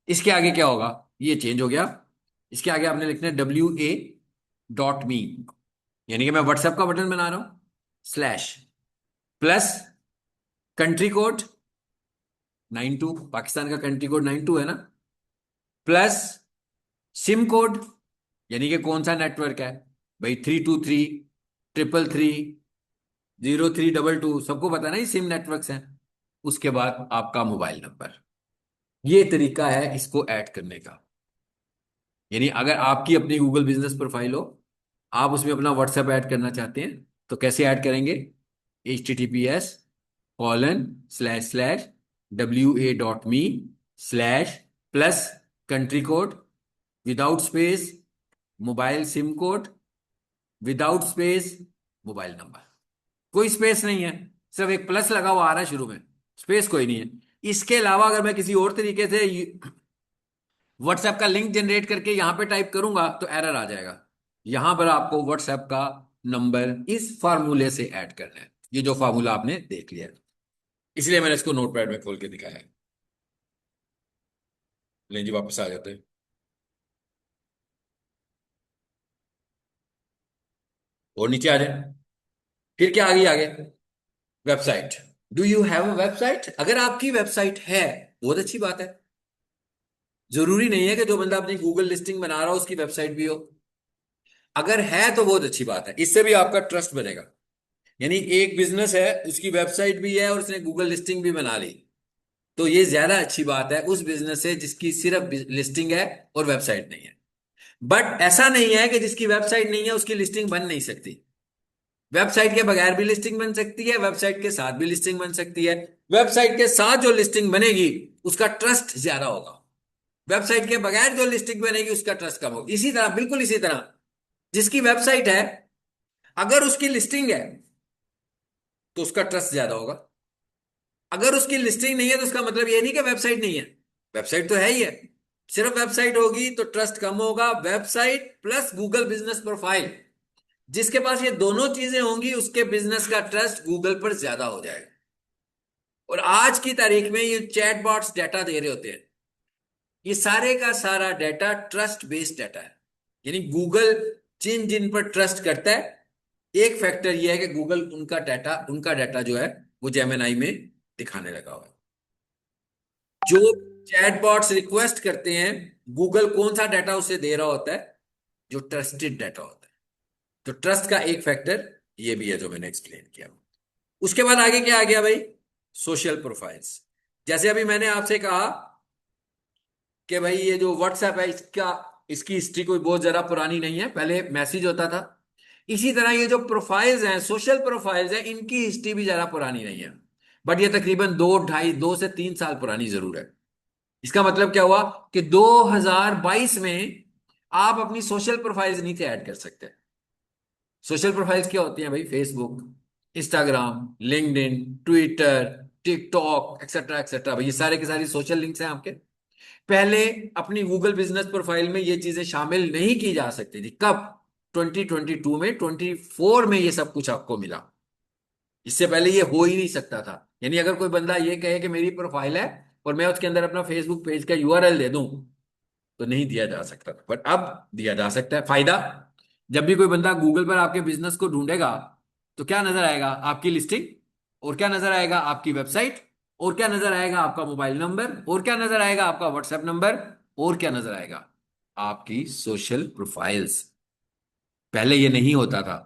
इसके आगे क्या होगा, ये चेंज हो गया। इसके आगे आपने लिखना है wa.me, यानी कि मैं व्हाट्सएप का बटन बना रहा हूं, slash, plus country code 92, Pakistan का कंट्री कोड 92 है ना, प्लस सिम कोड, यानी कि कौन सा नेटवर्क है भाई, 323, 333, 0322, सबको पता ना ये सिम नेटवर्क्स हैं। उसके बाद आपका मोबाइल नंबर। ये तरीका है इसको ऐड करने का। यानी अगर आपकी अपनी गूगल बिजनेस प्रोफाइल हो, आप उसमें अपना व्हाट्सएप ऐड करना चाहते हैं, तो कैसे ऐड करेंगे, https://wa.me/ plus country code without space mobile SIM code without space mobile number. कोई स्पेस नहीं है, सिर्फ एक प्लस लगा हुआ आ रहा है शुरू में, स्पेस कोई नहीं है। इसके अलावा अगर मैं किसी और तरीके से व्हाट्सएप का लिंक जनरेट करके यहां पे टाइप करूंगा तो एरर आ जाएगा। यहां पर आपको व्हाट्सएप का नंबर इस फार्मूले से ऐड करना है, ये जो फार्मूला आपने देख लिया है, इसलिए मैंने इसको नोटपैड में खोल के दिखाया है। लें जी, वापस आ जाते हैं, और नीचे आ जाए। फिर क्या आ गई आगे, website. Do you have a website? अगर आपकी वेबसाइट है, बहुत अच्छी बात है। जरूरी नहीं है कि जो बंदा अपनी गूगल लिस्टिंग बना रहा हो उसकी वेबसाइट भी हो। अगर है तो बहुत अच्छी बात है, इससे भी आपका ट्रस्ट बनेगा। यानी एक बिजनेस है, उसकी वेबसाइट भी है और उसने गूगल लिस्टिंग भी बना ली, तो ये ज्यादा अच्छी बात है उस बिजनेस से जिसकी सिर्फ लिस्टिंग है और वेबसाइट नहीं है। बट ऐसा नहीं है कि जिसकी वेबसाइट नहीं है उसकी लिस्टिंग बन नहीं सकती। वेबसाइट के बगैर भी लिस्टिंग बन सकती है, वेबसाइट के साथ भी लिस्टिंग बन सकती है। वेबसाइट के साथ जो लिस्टिंग बनेगी उसका ट्रस्ट ज्यादा होगा, वेबसाइट के बगैर जो लिस्टिंग बनेगी उसका ट्रस्ट कम होगा। इसी तरह, बिल्कुल इसी तरह, जिसकी वेबसाइट है, अगर उसकी लिस्टिंग है तो उसका ट्रस्ट ज्यादा होगा। अगर उसकी लिस्टिंग नहीं है तो उसका मतलब ये नहीं कि वेबसाइट नहीं है, वेबसाइट तो है ही है। सिर्फ वेबसाइट होगी तो ट्रस्ट कम होगा। Website plus Google business profile, जिसके पास ये दोनों चीजें होंगी उसके बिजनेस का ट्रस्ट गूगल पर ज्यादा हो जाएगा। और आज की तारीख में ये चैटबॉट्स डाटा दे रहे होते हैं, ये सारे का सारा डाटा ट्रस्ट बेस्ड डाटा है। यानी गूगल जिन जिन पर ट्रस्ट करता है, एक फैक्टर ये है कि गूगल उनका डाटा जो है वो जेमिनाई में दिखाने लगा हुआ है। जो चैटबॉट्स रिक्वेस्ट करते हैं, गूगल कौन सा डाटा उसे दे रहा होता है, जो ट्रस्टेड डाटा होता है। तो ट्रस्ट का एक फैक्टर ये भी है जो मैंने एक्सप्लेन किया। उसके बाद आगे क्या आ गया भाई, सोशल प्रोफाइल्स। जैसे अभी मैंने आपसे कहा कि भाई ये जो व्हाट्सएप है इसका, इसकी हिस्ट्री कोई बहुत ज्यादा पुरानी नहीं है, पहले मैसेज होता था। इसी तरह ये जो प्रोफाइल्स हैं, सोशल प्रोफाइल्स हैं, इनकी हिस्ट्री भी ज्यादा पुरानी नहीं है, बट ये तकरीबन 2 से 3 साल पुरानी जरूर है। इसका मतलब क्या हुआ कि 2022 में आप अपनी सोशल प्रोफाइल्स नहीं थे ऐड कर सकते। सोशल प्रोफाइल्स क्या होती हैं भाई, Facebook, Instagram, LinkedIn, Twitter, TikTok, etcetera etcetera, भाई ये सारे के सारे सोशल लिंक्स हैं आपके। पहले अपनी गूगल बिजनेस प्रोफाइल में ये चीजें शामिल नहीं की जा सकती थी। कब? 2022 में, 24 में ये सब कुछ आपको मिला। इससे पहले ये हो ही नहीं सकता था। यानी अगर कोई बंदा ये कहे कि मेरी प्रोफाइल है और मैं उसके अंदर अपना फेसबुक पेज का यूआरएल दे दूं, तो नहीं दिया जा सकता था, बट अब दिया जा सकता है। फायदा, जब भी कोई बंदा गूगल पर आपके बिजनेस को ढूंढेगा तो क्या नजर आएगा, आपकी लिस्टिंग, और क्या नजर आएगा, आपकी वेबसाइट, और क्या नजर आएगा, आपका मोबाइल नंबर, और क्या नजर आएगा, आपका व्हाट्सएप नंबर, और क्या नजर आएगा, आपकी सोशल प्रोफाइल्स। पहले ये नहीं होता था,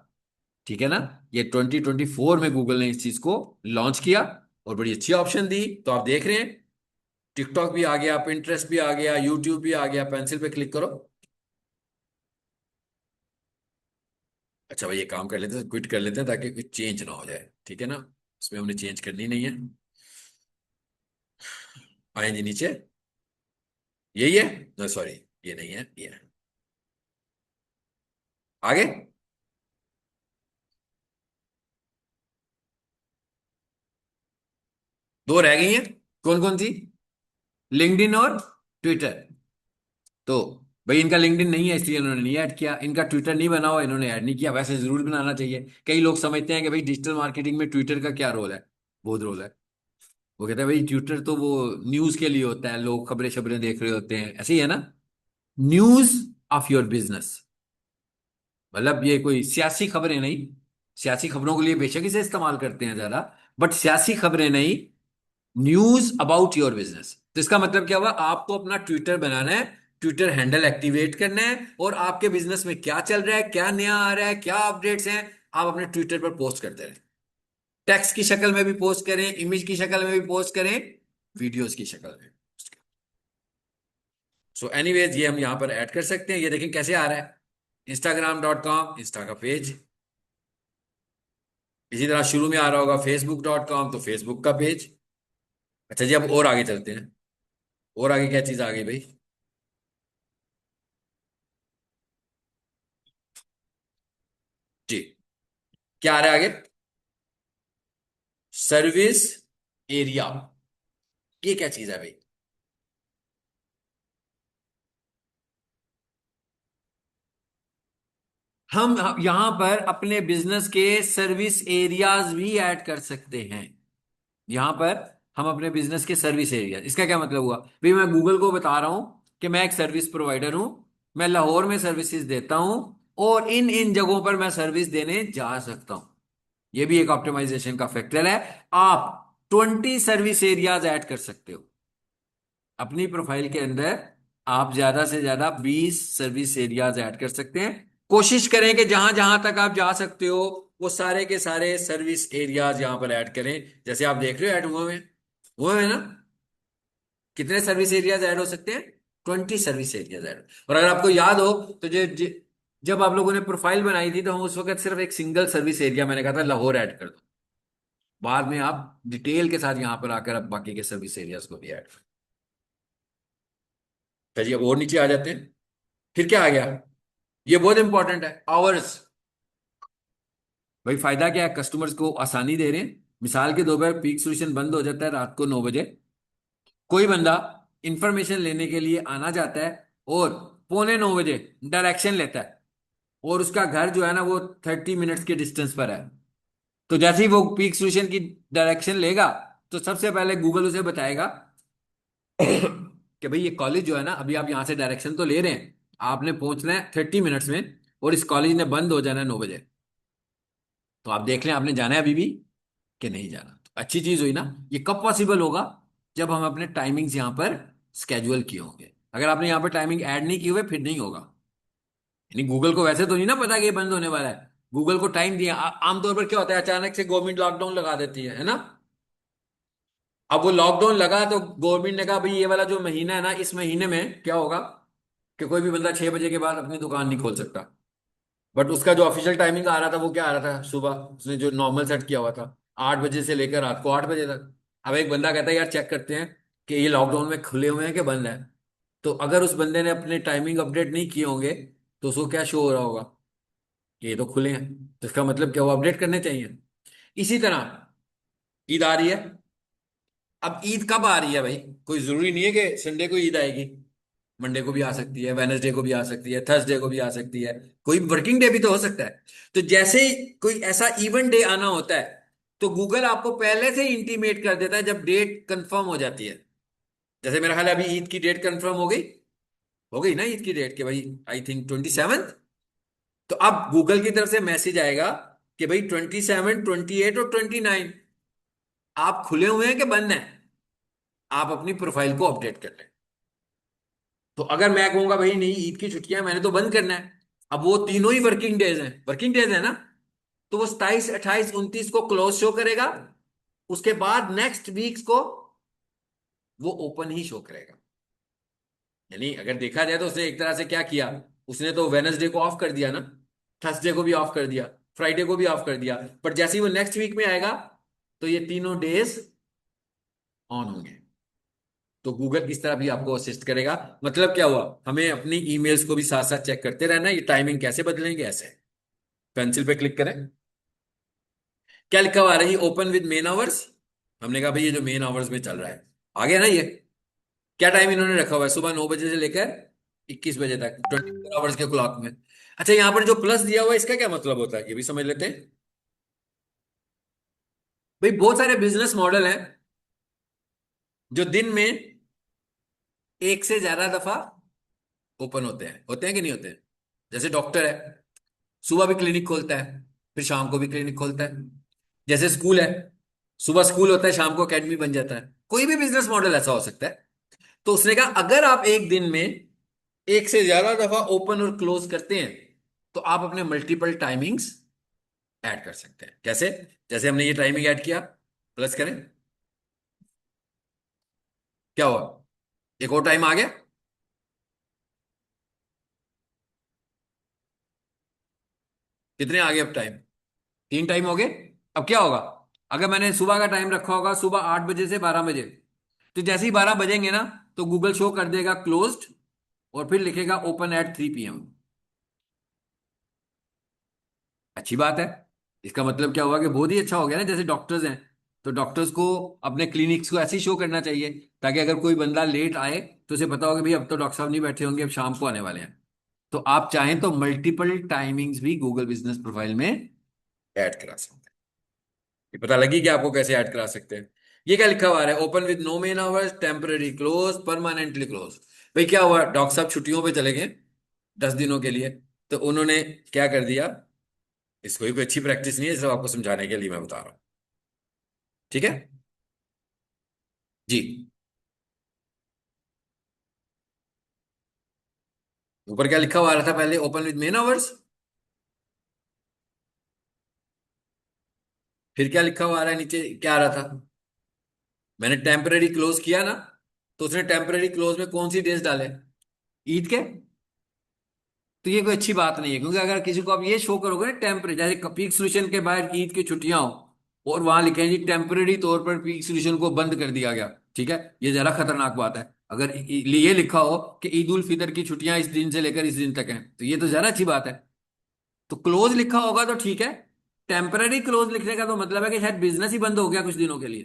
ठीक है ना। ये 2024 में गूगल ने इस चीज को लॉन्च किया और बड़ी अच्छी ऑप्शन दी, तो आप देख रहे हैं टिकटॉक भी आ गया, पिंटरेस्ट भी आ गया, यूट्यूब भी आ गया। पेंसिल पे क्लिक करो। अच्छा भाई, ये काम कर लेते हैं, क्विट कर लेते हैं ताकि कुछ चेंज ना हो जाए, ठीक है ना। इसमें हमने चेंज करनी नहीं है। आए जी नीचे, यही है, सॉरी, ये नहीं है, ये है। आगे, दो रह गई हैं। कौन कौन सी? लिंक्डइन और ट्विटर। तो भाई इनका लिंक्डइन नहीं है इसलिए इन्होंने नहीं ऐड किया, इनका ट्विटर नहीं बना हुआ इन्होंने ऐड नहीं किया, वैसे जरूर बनाना चाहिए। कई लोग समझते हैं कि भाई डिजिटल मार्केटिंग में ट्विटर का क्या रोल है। बहुत रोल है। वो कहते हैं भाई ट्विटर तो वो न्यूज के लिए होता है, लोग खबरें शबरें देख रहे होते हैं, ऐसे ही है ना। न्यूज ऑफ योर बिजनेस, मतलब ये कोई सियासी खबरें नहीं। सियासी खबरों के लिए बेशक इसे इस्तेमाल करते हैं ज्यादा, बट सियासी खबरें नहीं। News about your business. तो इसका मतलब क्या हुआ, आपको अपना ट्विटर बनाना है, ट्विटर हैंडल एक्टिवेट करना है, और आपके बिजनेस में क्या चल रहा है, क्या नया आ रहा है, क्या अपडेट्स हैं, आप अपने ट्विटर पर पोस्ट करते रहे। टेक्स्ट की शक्ल में भी पोस्ट करें, इमेज की शक्ल में भी पोस्ट करें, वीडियोस की शक्ल में। सो एनीवेज ये हम यहां पर ऐड कर सकते हैं, ये देखें कैसे आ रहा है। Instagram.com इंस्टा का पेज। इसी तरह शुरू में आ रहा होगा Facebook.com, तो फेसबुक का पेज। अच्छा जी, अब और आगे चलते हैं। और आगे क्या चीज आ गई भाई? जी, क्या आ रहा है आगे? Service area. ये क्या चीज है भाई? हम यहां पर अपने बिजनेस के सर्विस एरियाज भी ऐड कर सकते हैं। यहां पर हम अपने बिजनेस के सर्विस एरिया, इसका क्या मतलब हुआ भाई, मैं गूगल को बता रहा हूं कि मैं एक सर्विस प्रोवाइडर हूं, मैं लाहौर में सर्विसेज देता हूं, और इन इन जगहों पर मैं सर्विस देने जा सकता हूं। यह भी एक ऑप्टिमाइजेशन का फैक्टर है। आप 20 सर्विस एरियाज ऐड कर सकते हो अपनी प्रोफाइल के अंदर। आप ज्यादा से ज्यादा 20 सर्विस एरियाज ऐड कर सकते हैं। कोशिश करें कि जहां जहां तक आप जा सकते हो वो सारे के सारे सर्विस एरियाज यहां पर ऐड करें। जैसे आप देख रहे हो ऐड हुए हैं ना। कितने सर्विस एरियाज ऐड हो सकते हैं? 20 सर्विस एरियाज ऐड। और अगर आपको याद हो तो जब आप लोगों ने प्रोफाइल बनाई थी तो हम उस वक्त सिर्फ एक सिंगल सर्विस एरिया मैंने कहा था लाहौर ऐड कर दो। बाद में आप डिटेल के साथ यहां पर आकर आप बाकी के सर्विस एरियाज को भी ऐड। चलिए अब और नीचे आ जाते हैं। फिर क्या आ गया? ये बहुत इंपॉर्टेंट है, आवर्स। भाई फायदा क्या है, कस्टमर्स को आसानी दे रहे हैं। मिसाल के तौर पर पीक सोल्यूशन बंद हो जाता है रात को 9 बजे। कोई बंदा इंफॉर्मेशन लेने के लिए आना चाहता है, और पौने 9 बजे डायरेक्शन लेता है, और उसका घर जो है ना वो 30 मिनट्स के डिस्टेंस पर है। तो जैसे ही वो पीक सोल्यूशन की डायरेक्शन लेगा, तो सबसे पहले गूगल उसे बताएगा कि भाई ये कॉलेज जो है ना, अभी आप यहां से डायरेक्शन तो ले रहे हैं, आपने पहुंचना है 30 मिनट्स में, और इस कॉलेज ने बंद हो जाना है 9 बजे। तो आप देख लें आपने जाना है अभी भी कि नहीं जाना। तो अच्छी चीज हुई ना। ये कब पॉसिबल होगा? जब हम अपने टाइमिंग्स यहां पर स्केड्यूल किए होंगे। अगर आपने यहां पर टाइमिंग ऐड नहीं की हुए फिर नहीं होगा। यानी गूगल को वैसे तो नहीं ना पता कि ये बंद होने वाला है। गूगल को टाइम दिया, आमतौर पर क्या होता है, अचानक से गवर्नमेंट लॉकडाउन लगा देती है ना। अब वो लॉकडाउन लगा तो गवर्नमेंट ने कहा भाई ये वाला जो महीना है ना, इस महीने में क्या होगा कि कोई भी बंदा 6 बजे के बाद अपनी दुकान नहीं खोल सकता। बट उसका जो ऑफिशियल टाइमिंग आ रहा था वो क्या आ रहा था, सुबह उसने जो नॉर्मल सेट किया हुआ था 8 बजे से लेकर रात को 8 बजे तक। अब एक बंदा कहता है यार चेक करते हैं कि ये लॉकडाउन में खुले हुए हैं कि बंद है। तो अगर उस बंदे ने अपने टाइमिंग अपडेट नहीं किए होंगे, तो उसको क्या शो हो रहा होगा कि ये तो खुले हैं। तो इसका मतलब क्या, वो अपडेट करने चाहिए। इसी तरह ईद आ रही है। अब ईद कब आ रही है भाई? कोई जरूरी नहीं है कि संडे को ईद आएगी। मंडे को भी आ सकती है, वेनसडे को भी आ सकती है, थर्सडे को भी आ सकती है। कोई वर्किंग डे भी तो हो सकता है। तो जैसे ही कोई ऐसा इवेंट डे आना होता है, तो गूगल आपको पहले से ही इंटीमेट कर देता है जब डेट कंफर्म हो जाती है। जैसे मेरा ख्याल है अभी ईद की डेट कंफर्म हो गई ना ईद की डेट के भाई, आई थिंक 27। तो अब गूगल की तरफ से मैसेज आएगा कि भाई 27, 28 और 29 आप खुले हुए हैं कि बंद हैं। आप अपनी प्रोफाइल को अपडेट कर लें। तो अगर मैं कहूंगा भाई नहीं ईद की छुट्टियां मैंने तो बंद करना है, अब वो तीनों ही वर्किंग डेज है ना, तो वो 27, 28, 29 को क्लोज शो करेगा। उसके बाद नेक्स्ट वीक्स को वो ओपन ही शो करेगा। यानी अगर देखा जाए तो उसने एक तरह से क्या किया, उसने तो वेनसडे को ऑफ कर दिया ना, थर्सडे को भी ऑफ कर दिया, फ्राइडे को भी ऑफ कर दिया। पर जैसे ही वो नेक्स्ट वीक में आएगा, तो ये तीनों डेज ऑन होंगे। तो गूगल इस तरह भी आपको असिस्ट करेगा। मतलब क्या हुआ, हमें अपनी ईमेल्स को भी साथ साथ चेक करते रहना है। ये टाइमिंग कैसे बदलेंगे? ऐसे पेंसिल पे क्लिक करें। क्या लिखा हुआ आ रही, ओपन विद मेन आवर्स। हमने कहा भाई ये जो मेन आवर्स में चल रहा है, आ गया ना ये। क्या टाइम इन्होंने रखा हुआ है? सुबह 9 बजे से लेकर 21 बजे तक, 24 आवर्स के क्लॉक में। अच्छा, यहाँ पर जो प्लस दिया हुआ है इसका क्या मतलब होता है, ये भी समझ लेते हैं। भाई बहुत सारे बिजनेस मॉडल हैं जो दिन में एक से ज्यादा दफा ओपन होते हैं कि नहीं होते हैं? जैसे डॉक्टर है, सुबह भी क्लिनिक खोलता है, फिर शाम को भी क्लिनिक खोलता है। जैसे स्कूल है, सुबह स्कूल होता है, शाम को एकेडमी बन जाता है। कोई भी बिजनेस मॉडल ऐसा हो सकता है। तो उसने कहा अगर आप एक दिन में एक से ज्यादा दफा ओपन और क्लोज करते हैं तो आप अपने मल्टीपल टाइमिंग्स ऐड कर सकते हैं। कैसे? जैसे हमने ये टाइमिंग ऐड किया, प्लस करें, क्या हुआ? एक और टाइम आ गया। कितने आ गए अब टाइम? 3 टाइम हो गए। अब क्या होगा? अगर मैंने सुबह का टाइम रखा होगा सुबह 8 बजे से 12 बजे, तो जैसे ही 12 बजेंगे ना, तो गूगल शो कर देगा क्लोज्ड, और फिर लिखेगा ओपन एट 3 PM। अच्छी बात है। इसका मतलब क्या हुआ कि बहुत ही अच्छा हो गया ना। जैसे डॉक्टर्स हैं, तो डॉक्टर्स को अपने क्लिनिक्स को ऐसे ही शो करना चाहिए, ताकि अगर कोई बंदा लेट आए तो उसे पता होगा भाई अब तो डॉक्टर साहब नहीं बैठे होंगे, अब शाम को आने वाले हैं। तो आप चाहें तो मल्टीपल टाइमिंग्स भी गूगल बिजनेस प्रोफाइल में ऐड करा सकते हैं। ये पता लगी कि आपको कैसे ऐड करा सकते हैं। ये क्या लिखा हुआ है? Open with no main hours, temporary close, permanently close. भाई क्या हुआ, डॉक्टर साहब छुट्टियों पे चले गए 10 दिनों के लिए, तो उन्होंने क्या कर दिया? इसको ही कोई अच्छी प्रैक्टिस नहीं है, सिर्फ आपको समझाने के लिए मैं बता रहा हूँ। ठीक है जी। ऊपर क्या लिखा हुआ आ रहा था पहले? Open with main hours. फिर क्या लिखा हुआ आ रहा है नीचे, क्या आ रहा था? मैंने टेम्पररी क्लोज किया ना, तो उसने टेम्पररी क्लोज में कौन सी डेज डाले? ईद के। तो ये कोई अच्छी बात नहीं है, क्योंकि अगर किसी को आप ये शो करोगे ना टेम्पररी, जैसे पीक सोल्यूशन के बाद ईद की छुट्टियां हो और वहां लिखे हैं जी टेम्पररी तौर पर पीक सोल्यूशन को बंद कर दिया गया, ठीक है, ये जरा खतरनाक बात है। अगर ये लिखा हो कि ईद उल फितर की छुट्टियां इस दिन से लेकर इस दिन तक हैं, तो ये तो जरा अच्छी बात है। तो क्लोज लिखा होगा तो ठीक है। टेम्पररी क्लोज लिखने का तो मतलब है कि शायद बिजनेस ही बंद हो गया कुछ दिनों के लिए।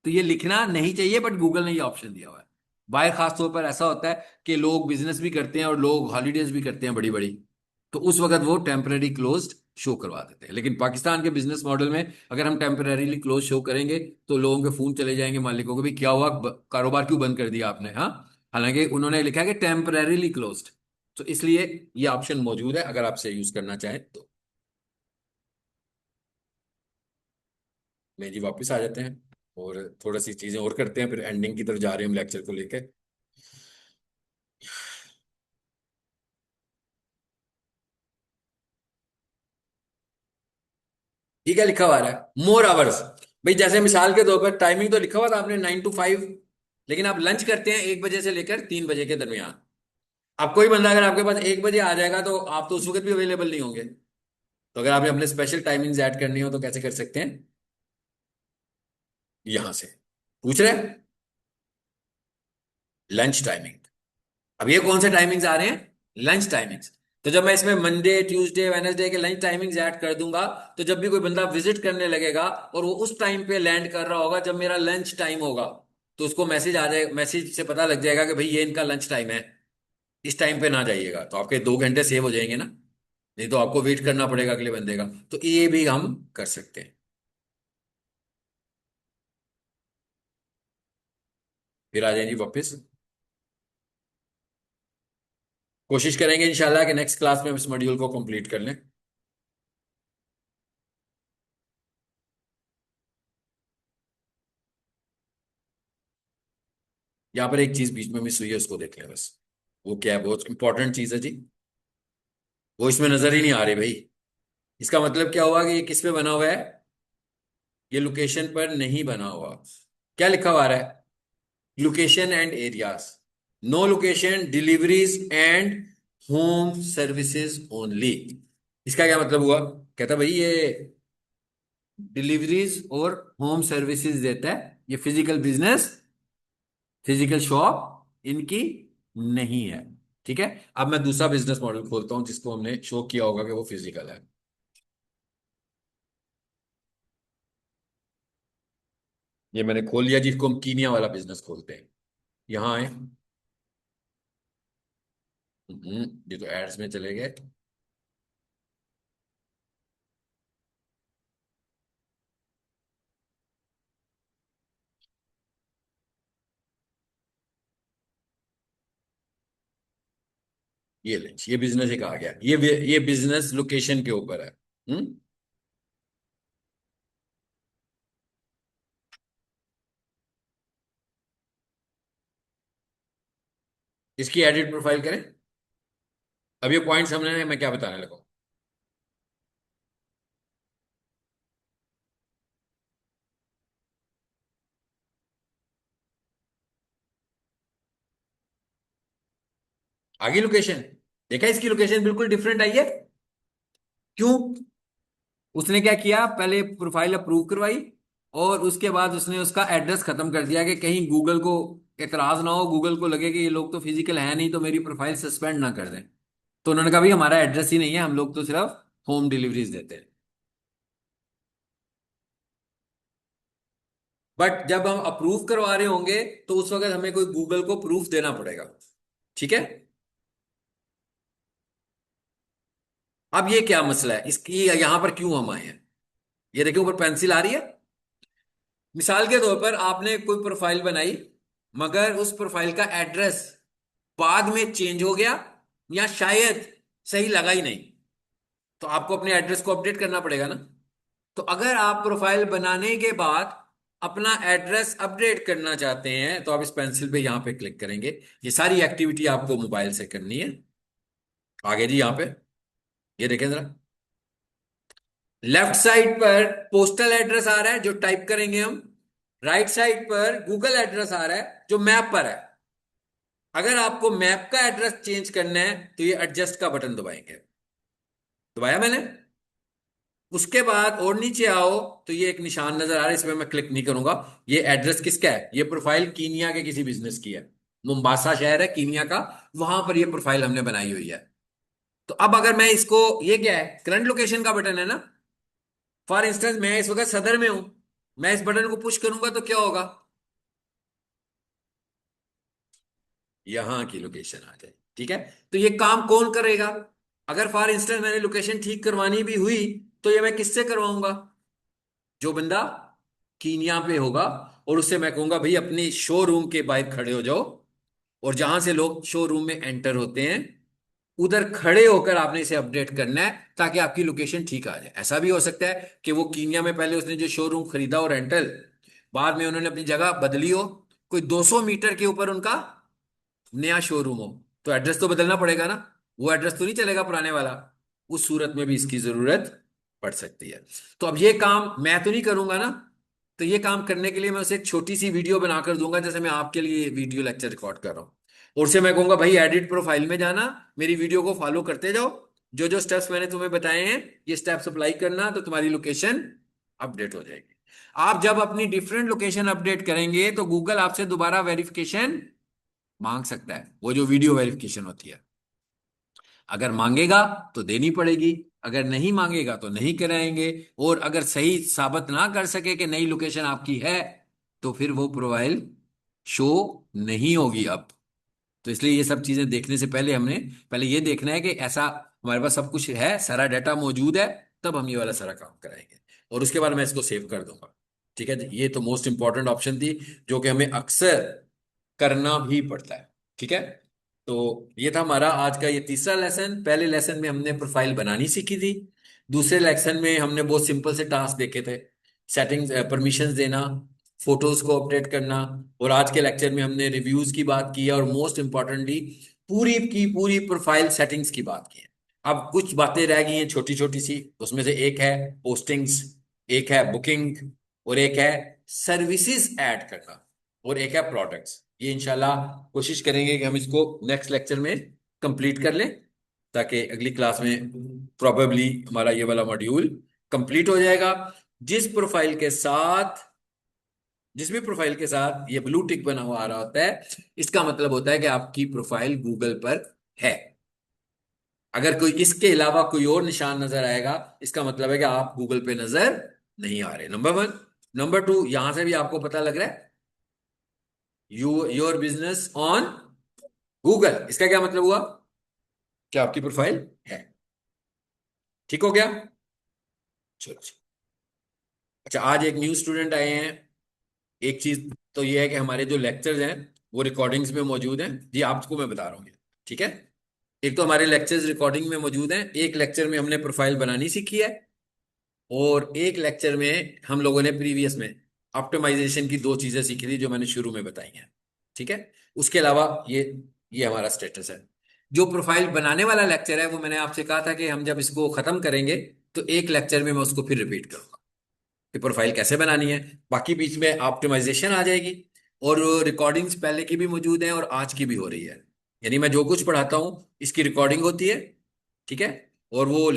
तो ये लिखना नहीं चाहिए, बट गूगल ने ये ऑप्शन दिया हुआ है। बाय खास तौर पर ऐसा होता है कि लोग बिजनेस भी करते हैं और लोग हॉलीडेज भी करते हैं बड़ी बड़ी, तो उस वक्त वो टेम्पररी क्लोज्ड शो करवा देते हैं। लेकिन पाकिस्तान के बिजनेस मॉडल में अगर हम टेम्पररीली क्लोज शो करेंगे तो लोगों के फोन चले जाएंगे मालिकों को, भी क्या हुआ, कारोबार क्यों बंद कर दिया आपने? हाँ, हालांकि उन्होंने लिखा है कि टेम्पररीली क्लोज्ड। तो इसलिए ये ऑप्शन मौजूद है अगर आपसे यूज करना चाहें तो। मैं जी वापस आ जाते हैं और थोड़ा सी चीजें और करते हैं, फिर एंडिंग की तरफ जा रहे हैं हम लेक्चर को लेकर। ये क्या लिखा हुआ है? मोर आवर्स। भाई जैसे मिसाल के तौर पर टाइमिंग तो लिखा हुआ था आपने 9 to 5, लेकिन आप लंच करते हैं 1 बजे से लेकर 3 बजे के दरमियान। अब कोई बंदा अगर आपके पास 1 बजे आ जाएगा तो आप तो उस वक्त भी अवेलेबल नहीं होंगे। तो अगर आपने अपने स्पेशल टाइमिंग्स ऐड करनी हो तो कैसे कर सकते हैं? यहां से पूछ रहे हैं लंच टाइमिंग। अब ये कौन से टाइमिंग्स आ रहे हैं? Lunch timings. तो जब मैं इसमें मंडे ट्यूसडे वेडनेसडे के लंच टाइमिंग्स ऐड कर दूंगा, तो जब भी कोई बंदा विजिट करने लगेगा और वो उस टाइम पे लैंड कर रहा होगा जब मेरा लंच टाइम होगा, तो उसको मैसेज आ जाए, मैसेज से पता लग जाएगा कि भाई ये इनका लंच टाइम है, इस टाइम पे ना जाइएगा। तो आपके 2 घंटे सेव हो जाएंगे ना, नहीं तो आपको वेट करना पड़ेगा अगले बंदे का। तो ये भी हम कर सकते हैं। फिर आ जाएं जी वापस। कोशिश करेंगे इंशाल्लाह कि नेक्स्ट क्लास में हम इस मॉड्यूल को कंप्लीट कर लें। यहाँ पर एक चीज बीच में मिस हुई है, उसको देख लें बस। वो क्या है? बहुत इंपॉर्टेंट चीज है जी, वो इसमें नजर ही नहीं आ रही भाई। इसका मतलब क्या हुआ कि ये किस पे बना हुआ है? ये लोकेशन पर नहीं बना हुआ। क्या लिखा हुआ आ रहा है? Location and areas, no location, deliveries and home services only. इसका क्या मतलब हुआ? कहता भाई ये डिलीवरीज और होम सर्विसेज देता है, ये फिजिकल बिजनेस, फिजिकल शॉप इनकी नहीं है। ठीक है, अब मैं दूसरा बिजनेस मॉडल खोलता हूं जिसको हमने शो किया होगा कि वो फिजिकल है। ये मैंने खोल लिया जिसको हम कीनिया वाला बिजनेस खोलते हैं। यहाँ आए। ये तो एड्स में चले गए। ये ले, ये बिजनेस एक आ गया। ये बिजनेस लोकेशन के ऊपर है। हम्म। इसकी एडिट प्रोफाइल करें। अब ये पॉइंट समझ रहे हैं मैं क्या बताने लगा हूं? आगे लोकेशन देखा, इसकी लोकेशन बिल्कुल डिफरेंट आई है। क्यों? उसने क्या किया, पहले प्रोफाइल अप्रूव करवाई और उसके बाद उसने उसका एड्रेस खत्म कर दिया कि कहीं गूगल को एतराज ना हो, गूगल को लगे कि ये लोग तो फिजिकल है नहीं तो मेरी प्रोफाइल सस्पेंड ना कर दें। तो उन्होंने कहा भाई हमारा एड्रेस ही नहीं है, हम लोग तो सिर्फ होम डिलीवरीज देते हैं। बट जब हम अप्रूव करवा रहे होंगे तो उस वक्त हमें कोई गूगल को प्रूफ देना पड़ेगा। ठीक है। अब ये क्या मसला है इसकी, यहां पर क्यों हम आए हैं? ये देखिए ऊपर पेंसिल आ रही है। मिसाल के तौर पर आपने कोई प्रोफाइल बनाई, मगर उस प्रोफाइल का एड्रेस बाद में चेंज हो गया या शायद सही लगा ही नहीं, तो आपको अपने एड्रेस को अपडेट करना पड़ेगा ना। तो अगर आप प्रोफाइल बनाने के बाद अपना एड्रेस अपडेट करना चाहते हैं तो आप इस पेंसिल पे यहां पे क्लिक करेंगे। ये सारी एक्टिविटी आपको मोबाइल से करनी है। आगे जी यहां पे ये देखें जरा। लेफ्ट साइड पर पोस्टल एड्रेस आ रहा है जो टाइप करेंगे हम। राइट साइड पर गूगल एड्रेस आ रहा है जो मैप पर है। अगर आपको मैप का एड्रेस चेंज करना है तो ये एडजस्ट का बटन दबाएंगे। दबाया मैंने। उसके बाद और नीचे आओ तो ये एक निशान नजर आ रहा है, इसमें मैं क्लिक नहीं करूंगा। ये एड्रेस किसका है? ये प्रोफाइल कीनिया के किसी बिजनेस की है। मुम्बासा शहर है कीनिया का, वहां पर ये प्रोफाइल हमने बनाई हुई है। तो अब अगर मैं इसको, ये क्या है, करंट लोकेशन का बटन है ना। फॉर इंस्टेंस मैं इस वक्त सदर में हूं, मैं इस बटन को पुश करूंगा तो क्या होगा? यहां की लोकेशन आ जाए। ठीक है। तो ये काम कौन करेगा? अगर फॉर इंस्टेंस मैंने लोकेशन ठीक करवानी भी हुई तो ये मैं किससे करवाऊंगा? जो बंदा कीनिया पे होगा, और उससे मैं कहूंगा भाई अपनी शोरूम के बाहर खड़े हो जाओ, और जहां से लोग शोरूम में एंटर होते हैं उधर खड़े होकर आपने इसे अपडेट करना है ताकि आपकी लोकेशन ठीक आ जाए। ऐसा भी हो सकता है कि वो कीनिया में पहले उसने जो शोरूम खरीदा और रेंटल, बाद में उन्होंने अपनी जगह बदली हो, कोई 200 मीटर के ऊपर उनका नया शोरूम हो, तो एड्रेस तो बदलना पड़ेगा ना। वो एड्रेस तो नहीं चलेगा पुराने वाला। उस सूरत में भी इसकी जरूरत पड़ सकती है। तो अब ये काम मैं तो नहीं करूंगा ना। तो ये काम करने के लिए मैं उसे एक छोटी सी वीडियो बनाकर दूंगा, जैसे मैं आपके लिए वीडियो लेक्चर रिकॉर्ड कर रहा हूं। और उसे मैं कहूंगा भाई एडिट प्रोफाइल में जाना, मेरी वीडियो को फॉलो करते जाओ, जो जो स्टेप्स मैंने तुम्हें बताए हैं ये स्टेप्स अप्लाई करना, तो तुम्हारी लोकेशन अपडेट हो जाएगी। आप जब अपनी डिफरेंट लोकेशन अपडेट करेंगे तो गूगल आपसे दोबारा वेरिफिकेशन मांग सकता है, वो जो वीडियो वेरिफिकेशन होती है। अगर मांगेगा तो देनी पड़ेगी, अगर नहीं मांगेगा तो नहीं कराएंगे। और अगर सही साबित ना कर सके कि नई लोकेशन आपकी है तो फिर वो प्रोफाइल शो नहीं होगी अब। तो इसलिए ये सब चीजें देखने से पहले हमने पहले ये देखना है कि ऐसा हमारे पास सब कुछ है, सारा डाटा मौजूद है, तब हम ये वाला सारा काम कराएंगे। और उसके बाद मैं इसको सेव कर दूंगा। ठीक है जी, ये तो मोस्ट इंपॉर्टेंट ऑप्शन थी जो कि हमें अक्सर करना भी पड़ता है। ठीक है। तो ये था हमारा आज का ये तीसरा लेसन। पहले लेसन में हमने प्रोफाइल बनानी सीखी थी। दूसरे लेसन में हमने बहुत सिंपल से टास्क देखे थे, सेटिंग्स, परमिशंस देना, फोटोज को अपडेट करना। और आज के लेक्चर में हमने रिव्यूज की बात की है, और मोस्ट इंपॉर्टेंटली पूरी की पूरी प्रोफाइल सेटिंग्स की बात की है। अब कुछ बातें रह गई हैं छोटी छोटी सी, उसमें से एक है पोस्टिंग्स, एक है बुकिंग, और एक है सर्विसेज ऐड करना, और एक है प्रोडक्ट्स। ये इंशाल्लाह कोशिश करेंगे कि हम इसको नेक्स्ट लेक्चर में कंप्लीट कर लें, ताकि अगली क्लास में प्रोबेबली हमारा ये वाला मॉड्यूल कंप्लीट हो जाएगा। जिस प्रोफाइल के साथ जिस भी प्रोफाइल के साथ ये ब्लू टिक बना हुआ आ रहा होता है, इसका मतलब होता है कि आपकी प्रोफाइल गूगल पर है। अगर कोई इसके अलावा कोई और निशान नजर आएगा, इसका मतलब है कि आप गूगल पे नजर नहीं आ रहे। Number one. नंबर टू, यहां से भी आपको पता लग रहा है योर बिजनेस ऑन गूगल। इसका क्या मतलब हुआ कि आपकी प्रोफाइल है। ठीक हो गया। चलो चलो। अच्छा, आज एक न्यू स्टूडेंट आए हैं। एक चीज तो ये है कि हमारे जो लेक्चर्स हैं वो रिकॉर्डिंग्स में मौजूद हैं। जी आपको मैं बता रहा हूँ, ठीक है। एक तो हमारे लेक्चर्स रिकॉर्डिंग में मौजूद हैं, एक लेक्चर में हमने प्रोफाइल बनानी सीखी है, और एक लेक्चर में हम लोगों ने प्रीवियस में ऑप्टिमाइजेशन की दो चीजें सीखी थी जो मैंने शुरू में बताई हैं। ठीक है। उसके अलावा ये हमारा स्टेटस है। जो प्रोफाइल बनाने वाला लेक्चर है वो मैंने आपसे कहा था कि हम जब इसको खत्म करेंगे तो एक लेक्चर में मैं उसको फिर रिपीट करूंगा कि प्रोफाइल कैसे बनानी है। बाकी बीच में ऑप्टिमाइजेशन आ जाएगी, और रिकॉर्डिंग्स पहले की भी मौजूद है और आज की भी हो रही है। यानी मैं जो कुछ पढ़ाता हूँ इसकी रिकॉर्डिंग होती है, ठीक है, और वो